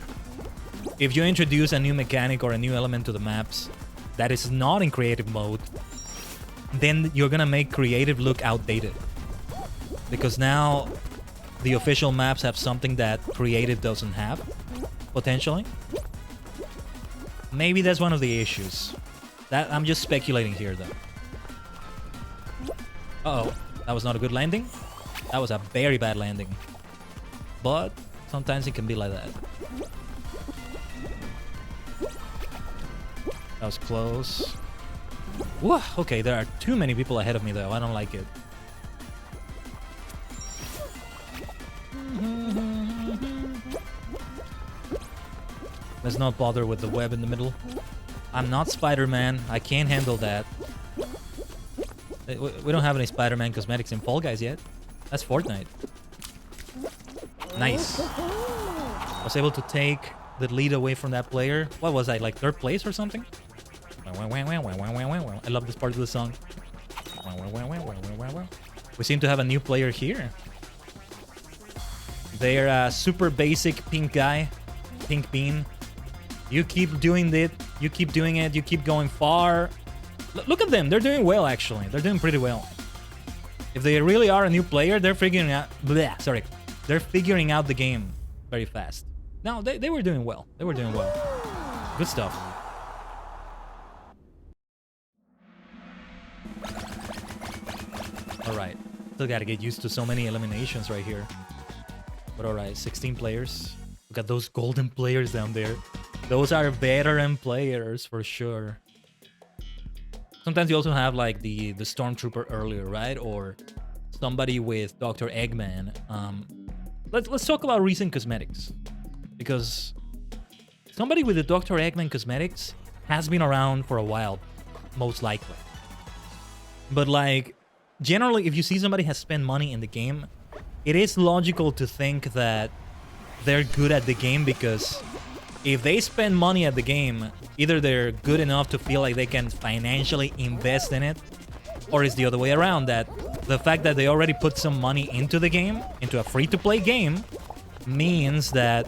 if you introduce a new mechanic or a new element to the maps that is not in creative mode, then you're gonna make creative look outdated. Because now the official maps have something that creative doesn't have, potentially. Maybe that's one of the issues. That I'm just speculating here, though. Uh-oh, that was not a good landing. That was a very bad landing. But sometimes it can be like that. That was close. Whoa, okay, there are too many people ahead of me, though. I don't like it. Let's not bother with the web in the middle. I'm not Spider-Man. I can't handle that. We don't have any Spider-Man cosmetics in Fall Guys yet. That's Fortnite. Nice. I was able to take the lead away from that player. What was I, like 3rd place or something? I love this part of the song. We seem to have a new player here. They're a super basic pink guy. Pink bean. You keep doing it. You keep doing it. You keep going far. Look at them. They're doing well, actually. They're doing pretty well. If they really are a new player, they're figuring out... Bleh, sorry. They're figuring out the game very fast. No, they were doing well. They were doing well. Good stuff. Alright. Still gotta get used to so many eliminations right here. But alright, 16 players. Look at those golden players down there. Those are veteran players for sure. Sometimes you also have like the Stormtrooper earlier, right? Or somebody with Dr. Eggman. Let's talk about recent cosmetics. Because somebody with the Dr. Eggman cosmetics has been around for a while, most likely. But like, generally, if you see somebody has spent money in the game, it is logical to think that they're good at the game, because if they spend money at the game, either they're good enough to feel like they can financially invest in it, or it's the other way around, that the fact that they already put some money into the game, into a free-to-play game, means that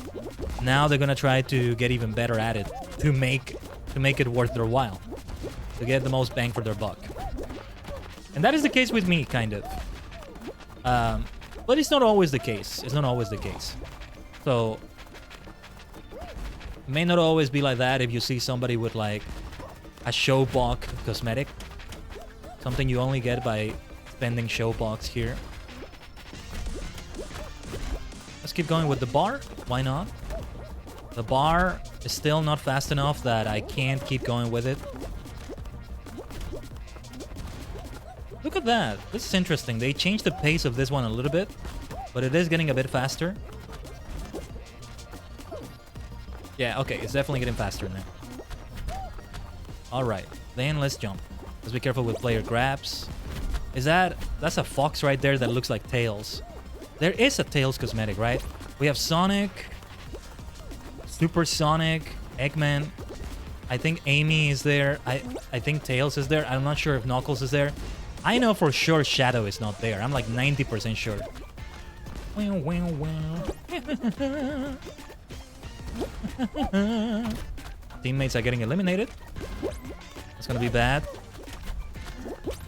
now they're gonna try to get even better at it to make it worth their while, to get the most bang for their buck. And that is the case with me, kind of. But it's not always the case. It's not always the case. So, it may not always be like that if you see somebody with like a showbox cosmetic. Something you only get by spending showbox here. Let's keep going with the bar. Why not? The bar is still not fast enough that I can't keep going with it. Look at that. This is interesting. They changed the pace of this one a little bit, but it is getting a bit faster. Yeah, okay, it's definitely getting faster now. Alright, then let's jump. Let's be careful with player grabs. That's a fox right there that looks like Tails. There is a Tails cosmetic, right? We have Sonic, Super Sonic, Eggman. I think Amy is there. I think Tails is there. I'm not sure if Knuckles is there. I know for sure Shadow is not there. I'm like 90% sure. Teammates are getting eliminated. It's gonna be bad.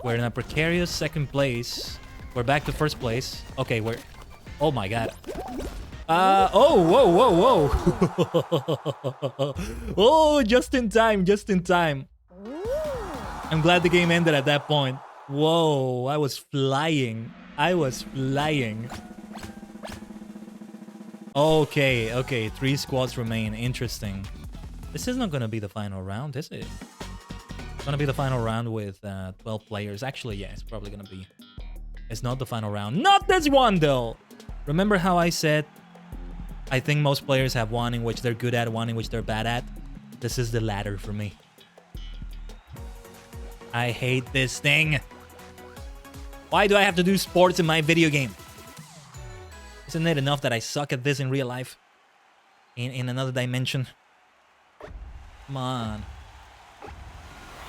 We're in a precarious 2nd place. We're back to 1st place. Okay, we're... Oh my god. Oh, whoa, whoa, whoa. Oh, just in time, just in time. I'm glad the game ended at that point. Whoa, I was flying. I was flying. Okay, 3 squads remain. Interesting. This is not gonna be the final round, is it? It's gonna be the final round with 12 players. Actually, yeah, it's probably gonna be. It's not the final round. Not this one, though! Remember how I said I think most players have one in which they're good at, one in which they're bad at? This is the latter for me. I hate this thing. Why do I have to do sports in my video game? Isn't it enough that I suck at this in real life? In another dimension? Come on.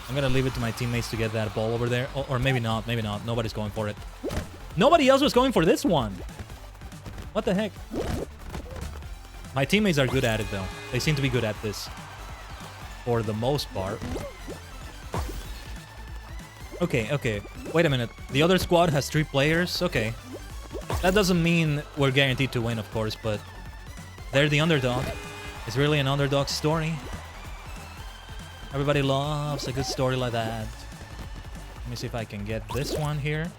I'm gonna leave it to my teammates to get that ball over there. Or maybe not, maybe not. Nobody's going for it. Nobody else was going for this one. What the heck? My teammates are good at it, though. They seem to be good at this. For the most part. Okay. Wait a minute. The other squad has 3 players? Okay. That doesn't mean we're guaranteed to win, of course, but they're the underdog. It's really an underdog story. Everybody loves a good story like that. Let me see if I can get this one here.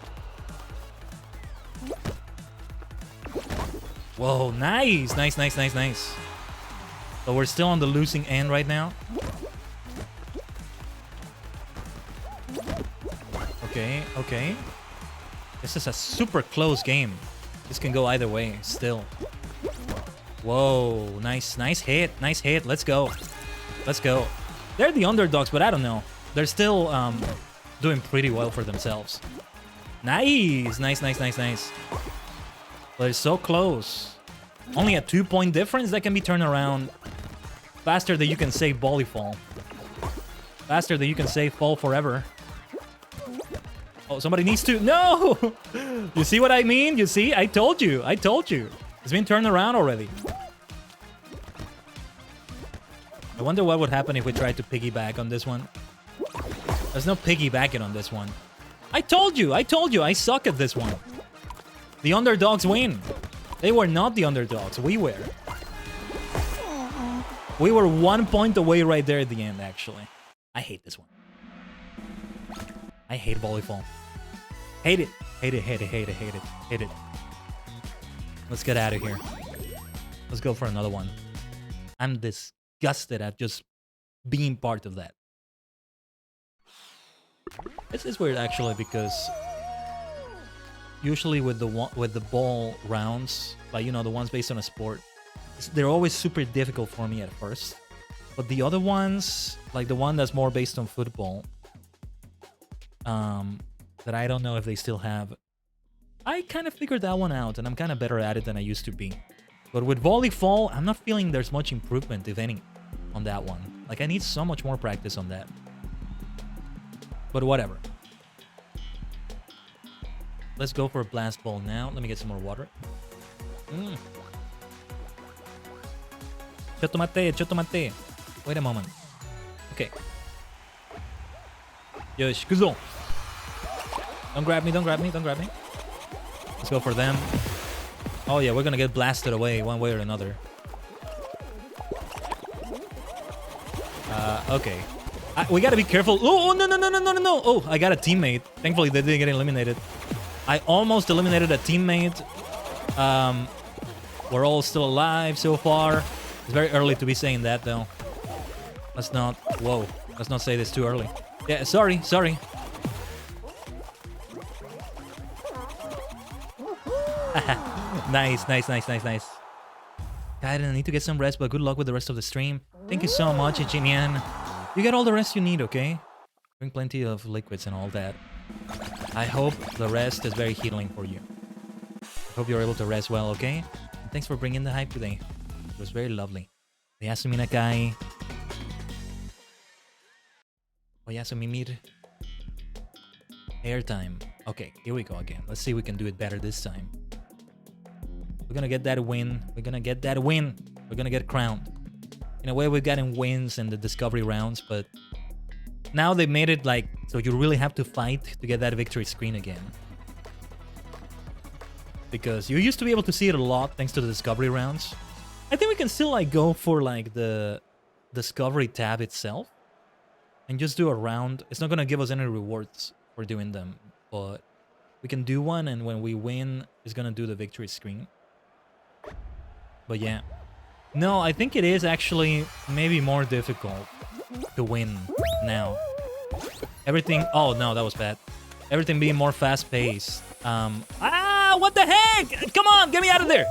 Whoa, nice! Nice, nice, nice, nice. So we're still on the losing end right now. Okay, okay. This is a super close game. This can go either way, still. Whoa, nice, nice hit, nice hit. Let's go. Let's go. They're the underdogs, but I don't know. They're still doing pretty well for themselves. Nice, nice, nice, nice, nice. But it's so close. Only a 2-point difference that can be turned around faster than you can say volleyball. Faster than you can say fall forever. Oh, somebody needs to... No! You see what I mean? You see? I told you. I told you. It's been turned around already. I wonder what would happen if we tried to piggyback on this one. There's no piggybacking on this one. I told you. I told you. I suck at this one. The underdogs win. They were not the underdogs. We were. We were 1 point away right there at the end, actually. I hate this one. I hate volleyball. Hate it. Hate it, hate it, hate it, hate it, hate it. Let's get out of here. Let's go for another one. I'm disgusted at just being part of that. This is weird, actually, because usually with the ball rounds, like, you know, the ones based on a sport, they're always super difficult for me at first. But the other ones, like the one that's more based on football, that I don't know if they still have, I kind of figured that one out, and I'm kind of better at it than I used to be. But with volleyball, I'm not feeling there's much improvement, if any, on that one. Like, I need so much more practice on that. But whatever. Let's go for a blast ball now. Let me get some more water. Chotomate, chotomate. Wait a moment. Okay. Yosh, kuzo. Don't grab me, don't grab me, don't grab me. Let's go for them. Oh yeah, we're gonna get blasted away one way or another. Okay. We gotta be careful. Oh, no, no, no, no, no, no, no. Oh, I got a teammate. Thankfully, they didn't get eliminated. I almost eliminated a teammate. We're all still alive so far. It's very early to be saying that, though. Let's not... Whoa. Let's not say this too early. Yeah, sorry, sorry. Nice, nice, nice, nice, nice. Khaiden, I need to get some rest, but good luck with the rest of the stream. Thank you so much, Echinian. You get all the rest you need, okay? Drink plenty of liquids and all that. I hope the rest is very healing for you. I hope you're able to rest well, okay? And thanks for bringing the hype today. It was very lovely. Oyasumi Nakai. Oyasumi Mir. Airtime. Okay, here we go again. Let's see if we can do it better this time. We're gonna get that win. We're gonna get that win. We're gonna get crowned. In a way, we've gotten wins in the discovery rounds, but now they made it like, so you really have to fight to get that victory screen again. Because you used to be able to see it a lot thanks to the discovery rounds. I think we can still like go for like the discovery tab itself and just do a round. It's not gonna give us any rewards for doing them, but we can do one, and when we win, it's gonna do the victory screen. But yeah. No, I think it is actually maybe more difficult to win now. Everything... Oh, no, that was bad. Everything being more fast-paced. What the heck? Come on, get me out of there.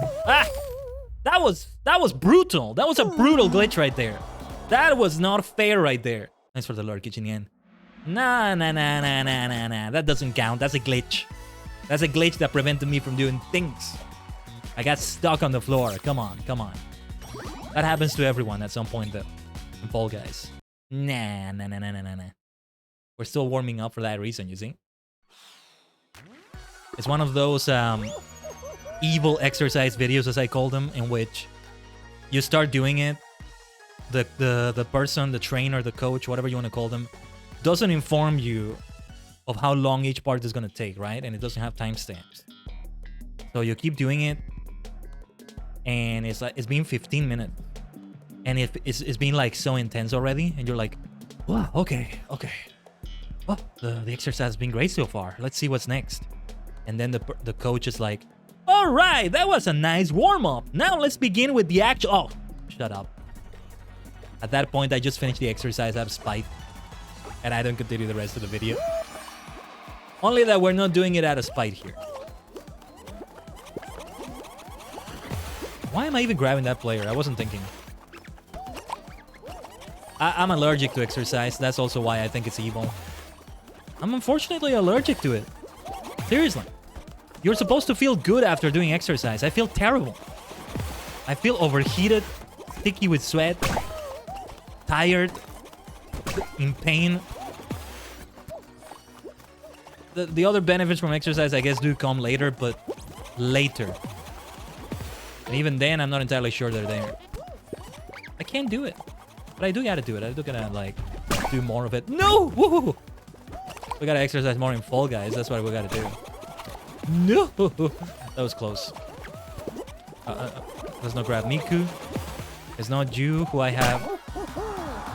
That was brutal. That was a brutal glitch right there. That was not fair right there. Thanks for the lure, Kitchen. Nah. That doesn't count. That's a glitch. That's a glitch that prevented me from doing things. I got stuck on the floor. Come on, come on. That happens to everyone at some point, though. In Fall Guys. Nah. We're still warming up for that reason, you see? It's one of those evil exercise videos, as I call them, in which you start doing it. The person, the trainer, the coach, whatever you want to call them, doesn't inform you of how long each part is going to take, right? And it doesn't have timestamps. So you keep doing it, and it's like it's been 15 minutes, and it's been like so intense already, and you're like, wow, okay. Well, the exercise has been great so far. Let's see what's next. And then the coach is like, all right, that was a nice warm-up. Now let's begin with the actual... Oh, shut up. At that point, I just finished the exercise out of spite, and I don't continue the rest of the video. Only that we're not doing it out of spite here. Why am I even grabbing that player? I wasn't thinking. I'm allergic to exercise. That's also why I think it's evil. I'm unfortunately allergic to it. Seriously. You're supposed to feel good after doing exercise. I feel terrible. I feel overheated, sticky with sweat, tired, in pain. The other benefits from exercise, I guess, do come later, but later. And even then, I'm not entirely sure they're there. I can't do it. But I do gotta do it. I do gotta, like, do more of it. No! Woo! We gotta exercise more in Fall Guys. That's what we gotta do. No! That was close. Let's not grab Miku. It's not you who I have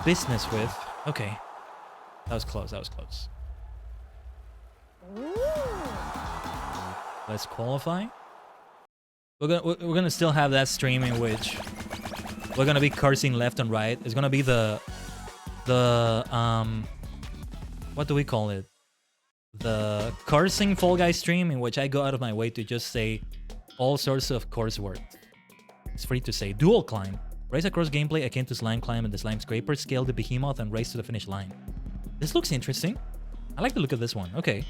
business with. Okay. That was close. That was close. Let's qualify. We're gonna still have that stream in which we're gonna be cursing left and right. It's gonna be the what do we call it? The cursing Fall Guys stream in which I go out of my way to just say all sorts of curse words. It's free to say. Dual climb. Race across gameplay akin to slime climb and the slime scraper. Scale the behemoth and race to the finish line. This looks interesting. I like the look of this one. Okay.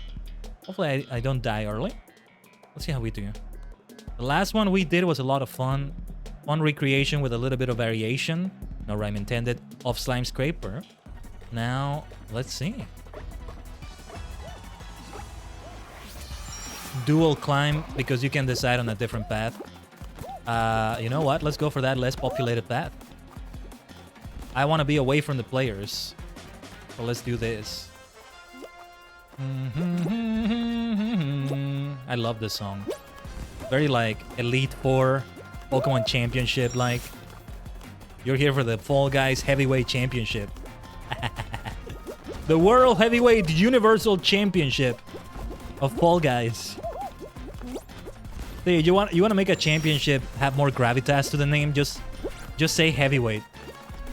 Hopefully I don't die early. Let's see how we do. The last one we did was a lot of fun. Fun recreation with a little bit of variation. No rhyme intended. Of slime scraper. Now, let's see. Dual climb, because you can decide on a different path. You know what? Let's go for that less populated path. I want to be away from the players. So let's do this. I love this song. Very like Elite Four, Pokemon Championship like. You're here for the Fall Guys Heavyweight Championship. The World Heavyweight Universal Championship of Fall Guys. Hey, you want to make a championship have more gravitas to the name? Just say heavyweight.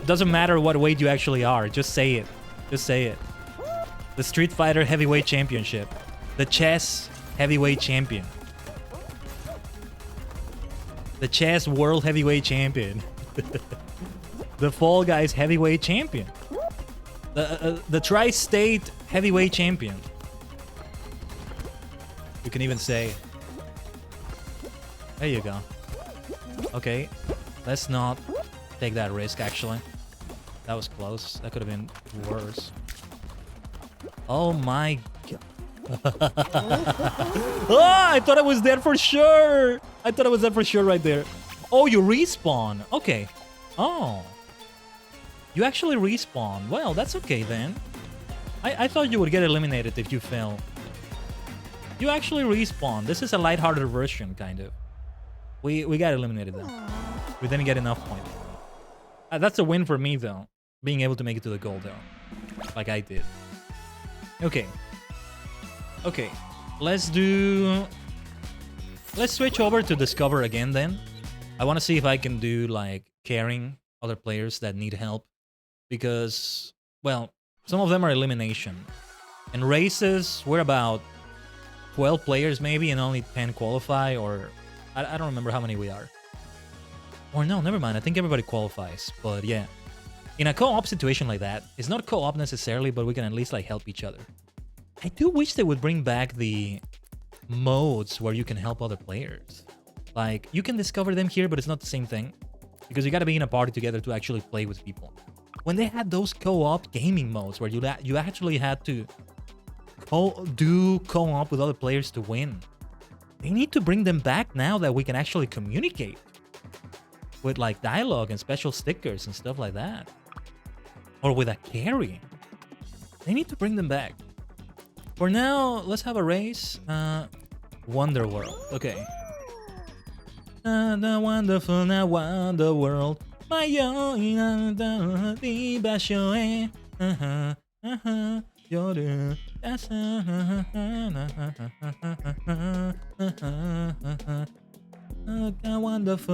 Doesn't matter what weight you actually are. Just say it. Just say it. The Street Fighter Heavyweight Championship. The Chess Heavyweight Champion. The Chess World Heavyweight Champion. The Fall Guys Heavyweight Champion. The Tri-State Heavyweight Champion. You can even say... There you go. Okay. Let's not take that risk, actually. That was close. That could have been worse. Oh my god. Oh, I thought I was dead for sure. I thought I was dead for sure right there. Oh, you respawn. Okay. Oh. You actually respawn. Well, that's okay then. I thought you would get eliminated if you fell. You actually respawn. This is a lighthearted version, kind of. We got eliminated then. We didn't get enough points. That's a win for me, though. Being able to make it to the goal, though. Like I did. Okay. Okay. Let's switch over to Discover again, then. I want to see if I can do, like, carrying other players that need help. Because, well, some of them are elimination. In races, we're about 12 players, maybe, and only 10 qualify, or... I don't remember how many we are. Or no, never mind. I think everybody qualifies. But yeah. In a co-op situation like that, it's not co-op necessarily, but we can at least like help each other. I do wish they would bring back the modes where you can help other players. Like, you can discover them here, but it's not the same thing. Because you gotta be in a party together to actually play with people. When they had those co-op gaming modes where you actually had to do co-op with other players to win. They need to bring them back now that we can actually communicate with like dialogue and special stickers and stuff like that. Or with a carry. They need to bring them back. For now, let's have a race. Wonder World. Okay. The wonderful, now wonder world. Wonderful,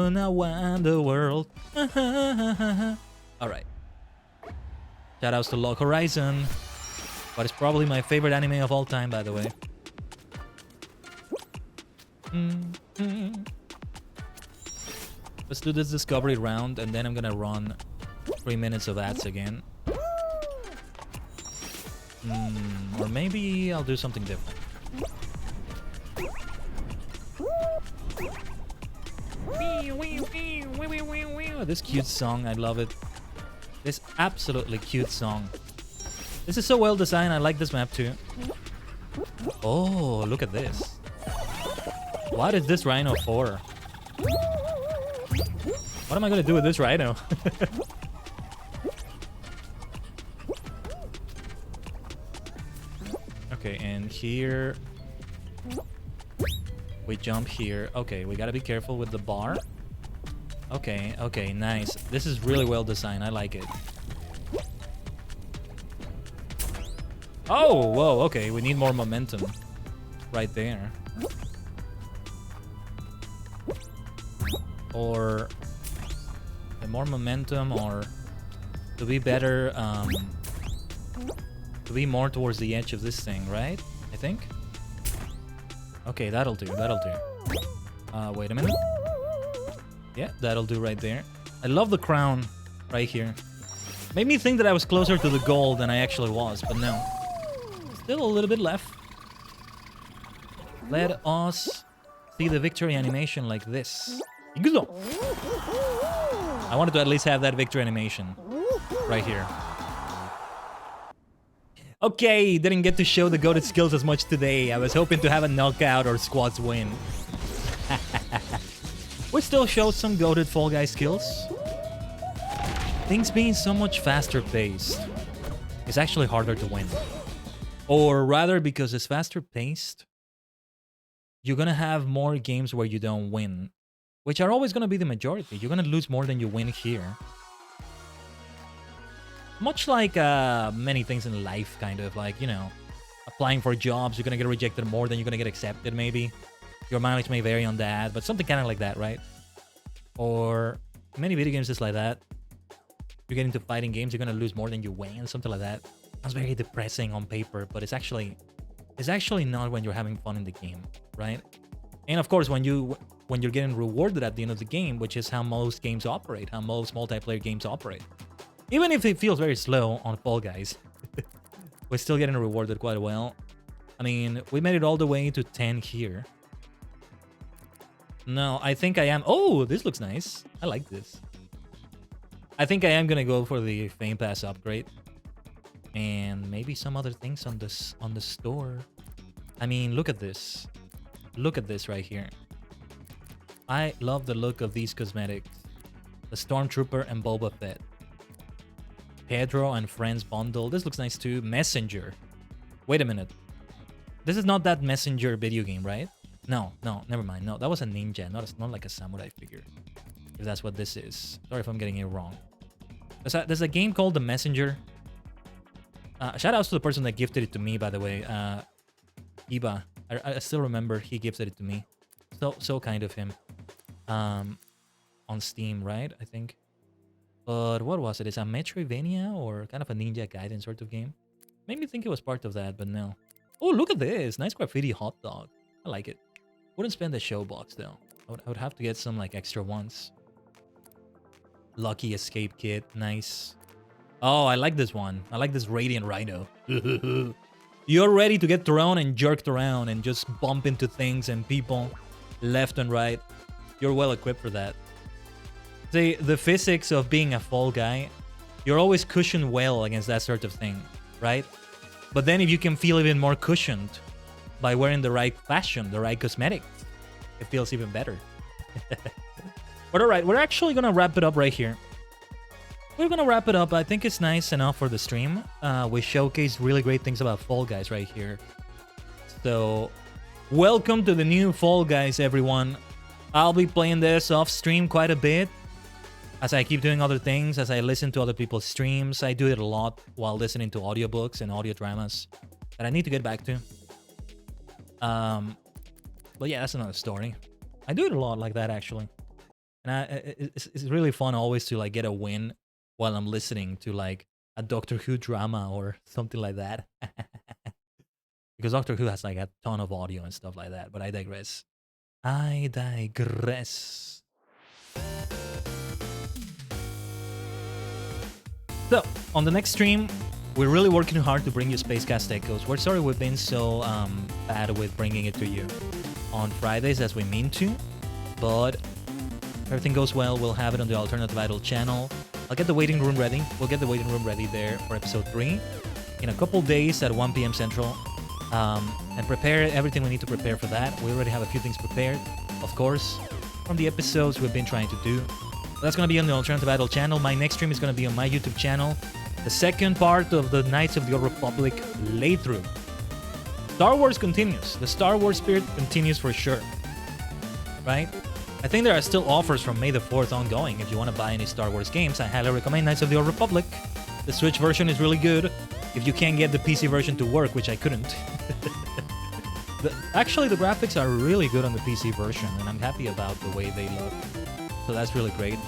now wonder world. Alright. Shoutouts to Log Horizon. But it's probably my favorite anime of all time, by the way. Let's do this discovery round, and then I'm gonna run 3 minutes of ads again. Or maybe I'll do something different. This cute song, I love it. This absolutely cute song. This is so well designed, I like this map too. Oh, look at this. What is this rhino for? What am I gonna do with this rhino? Okay, and here we jump here. Okay, we gotta be careful with the bar. Okay, okay, nice. This is really well designed. I like it. Oh, whoa, okay. We need more momentum right there. Or more momentum, or to be better, to be more towards the edge of this thing, right? I think. Okay, that'll do, that'll do. Wait a minute. Yeah, that'll do right there. I love the crown right here. Made me think that I was closer to the goal than I actually was, but no. Still a little bit left. Let us see the victory animation like this. I wanted to at least have that victory animation right here. Okay, didn't get to show the goated skills as much today. I was hoping to have a knockout or squads win. We still showed some goated Fall Guys skills. Things being so much faster paced, it's actually harder to win. Or rather, because it's faster paced, you're gonna have more games where you don't win, which are always gonna be the majority. You're gonna lose more than you win here. Much like many things in life, kind of like, you know, applying for jobs, you're gonna get rejected more than you're gonna get accepted, maybe. Your mileage may vary on that, but something kind of like that, right? Or many video games just like that. You get into fighting games, you're gonna lose more than you win, something like that. Sounds very depressing on paper, but it's actually not when you're having fun in the game, right? And of course, when you're getting rewarded at the end of the game, which is how most games operate, how most multiplayer games operate. Even if it feels very slow on Fall Guys, we're still getting rewarded quite well. I mean, we made it all the way to 10 here. No, I think I am... Oh, this looks nice. I like this. I think I am gonna go for the Fame Pass upgrade. And maybe some other things on the store. I mean, look at this. Look at this right here. I love the look of these cosmetics. The Stormtrooper and Boba Fett. Pedro and Friends bundle. This looks nice too. Messenger. Wait a minute. This is not that Messenger video game, right? No, never mind. No, that was a ninja, not like a samurai figure. If that's what this is. Sorry if I'm getting it wrong. There's a game called The Messenger. Shout outs to the person that gifted it to me, by the way. Iba. I still remember he gifted it to me. So kind of him. On Steam, right? I think. But what was it? It's a Metroidvania or kind of a Ninja Gaiden sort of game. Made me think it was part of that, but no. Oh, look at this. Nice graffiti hot dog. I like it. Wouldn't spend the show box though. I would have to get some like extra ones. Lucky escape kit. Nice. Oh, I like this one. I like this Radiant Rhino. You're ready to get thrown and jerked around and just bump into things and people left and right. You're well equipped for that. See, the physics of being a Fall Guy, you're always cushioned well against that sort of thing, right? But then if you can feel even more cushioned by wearing the right fashion, the right cosmetics, it feels even better. But alright, we're actually gonna wrap it up right here. We're gonna wrap it up. I think it's nice enough for the stream. We showcased really great things about Fall Guys right here. So, welcome to the new Fall Guys, everyone. I'll be playing this off stream quite a bit as I keep doing other things, as I listen to other people's streams. I do it a lot while listening to audiobooks and audio dramas that I need to get back to. But yeah, that's another story. I do it a lot like that, actually. And it's really fun always to like get a win while I'm listening to like a Doctor Who drama or something like that. Because Doctor Who has like a ton of audio and stuff like that. But I digress. I digress. So, on the next stream, we're really working hard to bring you Spacecast Echoes. We're sorry we've been so bad with bringing it to you on Fridays as we mean to. But if everything goes well, we'll have it on the Alternative Idol channel. I'll get the waiting room ready. We'll get the waiting room ready there for episode 3 in a couple days at 1 p.m. Central. And prepare everything we need to prepare for that. We already have a few things prepared, of course, from the episodes we've been trying to do. So that's going to be on the Alternative Idol channel. My next stream is going to be on my YouTube channel. The second part of the Knights of the Old Republic playthrough. Star Wars continues. The Star Wars spirit continues for sure. Right? I think there are still offers from May the 4th ongoing. If you want to buy any Star Wars games, I highly recommend Knights of the Old Republic. The Switch version is really good. If you can't get the PC version to work, which I couldn't. Actually, the graphics are really good on the PC version, and I'm happy about the way they look. So that's really great.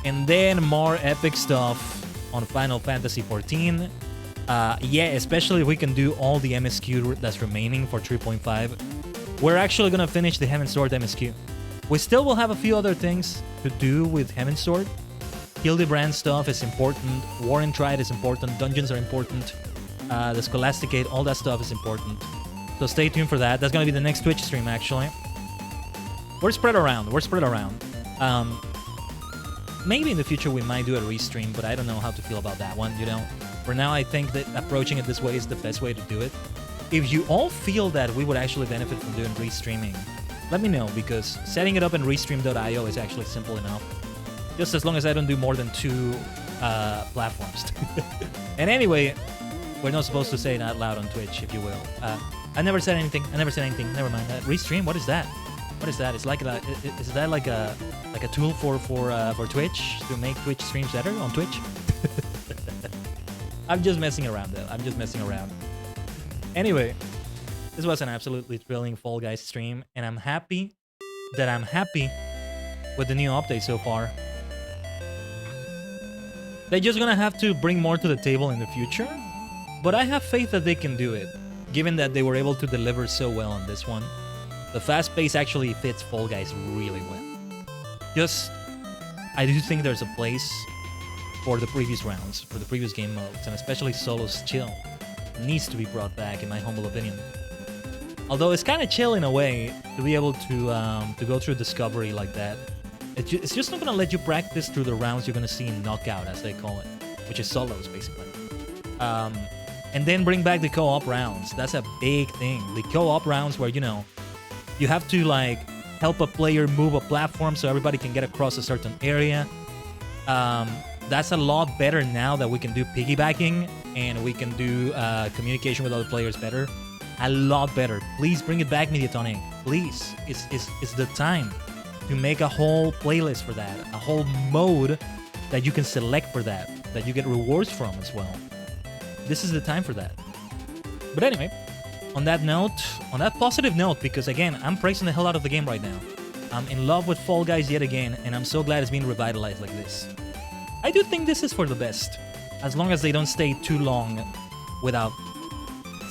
And then more epic stuff on Final Fantasy XIV. Yeah, especially if we can do all the MSQ that's remaining for 3.5. We're actually going to finish the Heaven's Sword MSQ. We still will have a few other things to do with Heaven's Sword. Hildebrand stuff is important. War and Triad is important. Dungeons are important. The Scholasticate, all that stuff is important. So stay tuned for that. That's going to be the next Twitch stream, actually. We're spread around. Maybe in the future we might do a restream, but I don't know how to feel about that one, you know? For now, I think that approaching it this way is the best way to do it. If you all feel that we would actually benefit from doing restreaming, let me know, because setting it up in restream.io is actually simple enough. Just as long as I don't do more than 2 platforms. And anyway, we're not supposed to say it out loud on Twitch, if you will. I never said anything. Never mind. Restream? What is that? What is that? It's like is that like a tool for Twitch to make Twitch streams better on Twitch? I'm just messing around, though. I'm just messing around. Anyway, this was an absolutely thrilling Fall Guys stream, and I'm happy with the new update so far. They're just gonna have to bring more to the table in the future, but I have faith that they can do it, given that they were able to deliver so well on this one. The fast pace actually fits Fall Guys really well. I do think there's a place for the previous rounds, for the previous game modes, and especially Solo's chill. It needs to be brought back, in my humble opinion. Although it's kind of chill in a way to be able to go through Discovery like that. It's just not going to let you practice through the rounds you're going to see in Knockout, as they call it, which is solos, basically. And then bring back the co-op rounds. That's a big thing. The co-op rounds where, you know, you have to, like, help a player move a platform so everybody can get across a certain area. That's a lot better now that we can do piggybacking and we can do communication with other players better. A lot better. Please bring it back, Mediatonic. Please. It's the time to make a whole playlist for that. A whole mode that you can select for that you get rewards from as well. This is the time for that. But anyway, on that positive note, because again, I'm praising the hell out of the game right now. I'm in love with Fall Guys yet again, and I'm so glad it's being revitalized like this. I do think this is for the best, as long as they don't stay too long without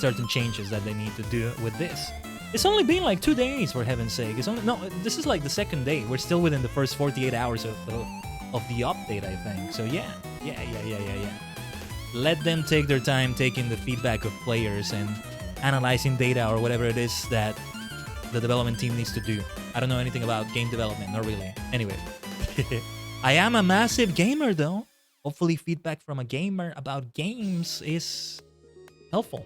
certain changes that they need to do with this. It's only been like 2 days, for heaven's sake. This is like the second day. We're still within the first 48 hours of the update, I think. So yeah. Let them take their time taking the feedback of players and analyzing data or whatever it is that the development team needs to do. I don't know anything about game development, not really. Anyway, I am a massive gamer though. Hopefully feedback from a gamer about games is helpful.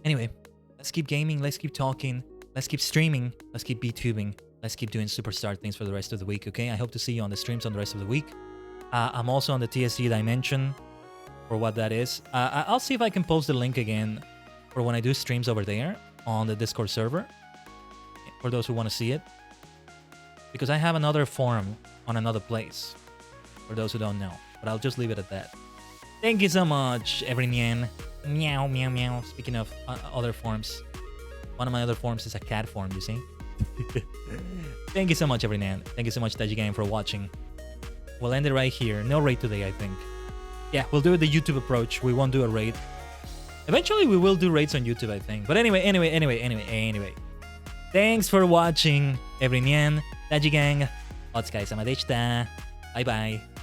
Anyway, let's keep gaming, let's keep talking, let's keep streaming, let's keep VTubing, let's keep doing superstar things for the rest of the week, okay? I hope to see you on the streams on the rest of the week. I'm also on the TSG Dimension, for what that is. I'll see if I can post the link again for when I do streams over there on the Discord server, for those who want to see it. because I have another form on another place, for those who don't know. But I'll just leave it at that. Thank you so much, Everinian. Meow, meow, meow. Speaking of other forms, one of my other forms is a cat form, you see? Thank you so much, Everinian. Thank you so much, Tajigang, for watching. We'll end it right here. No raid today, I think. Yeah, we'll do it the YouTube approach. We won't do a raid. Eventually, we will do raids on YouTube, I think. But anyway. Thanks for watching, Everinian, Tajigang. Otsukaresama deshita. Bye-bye.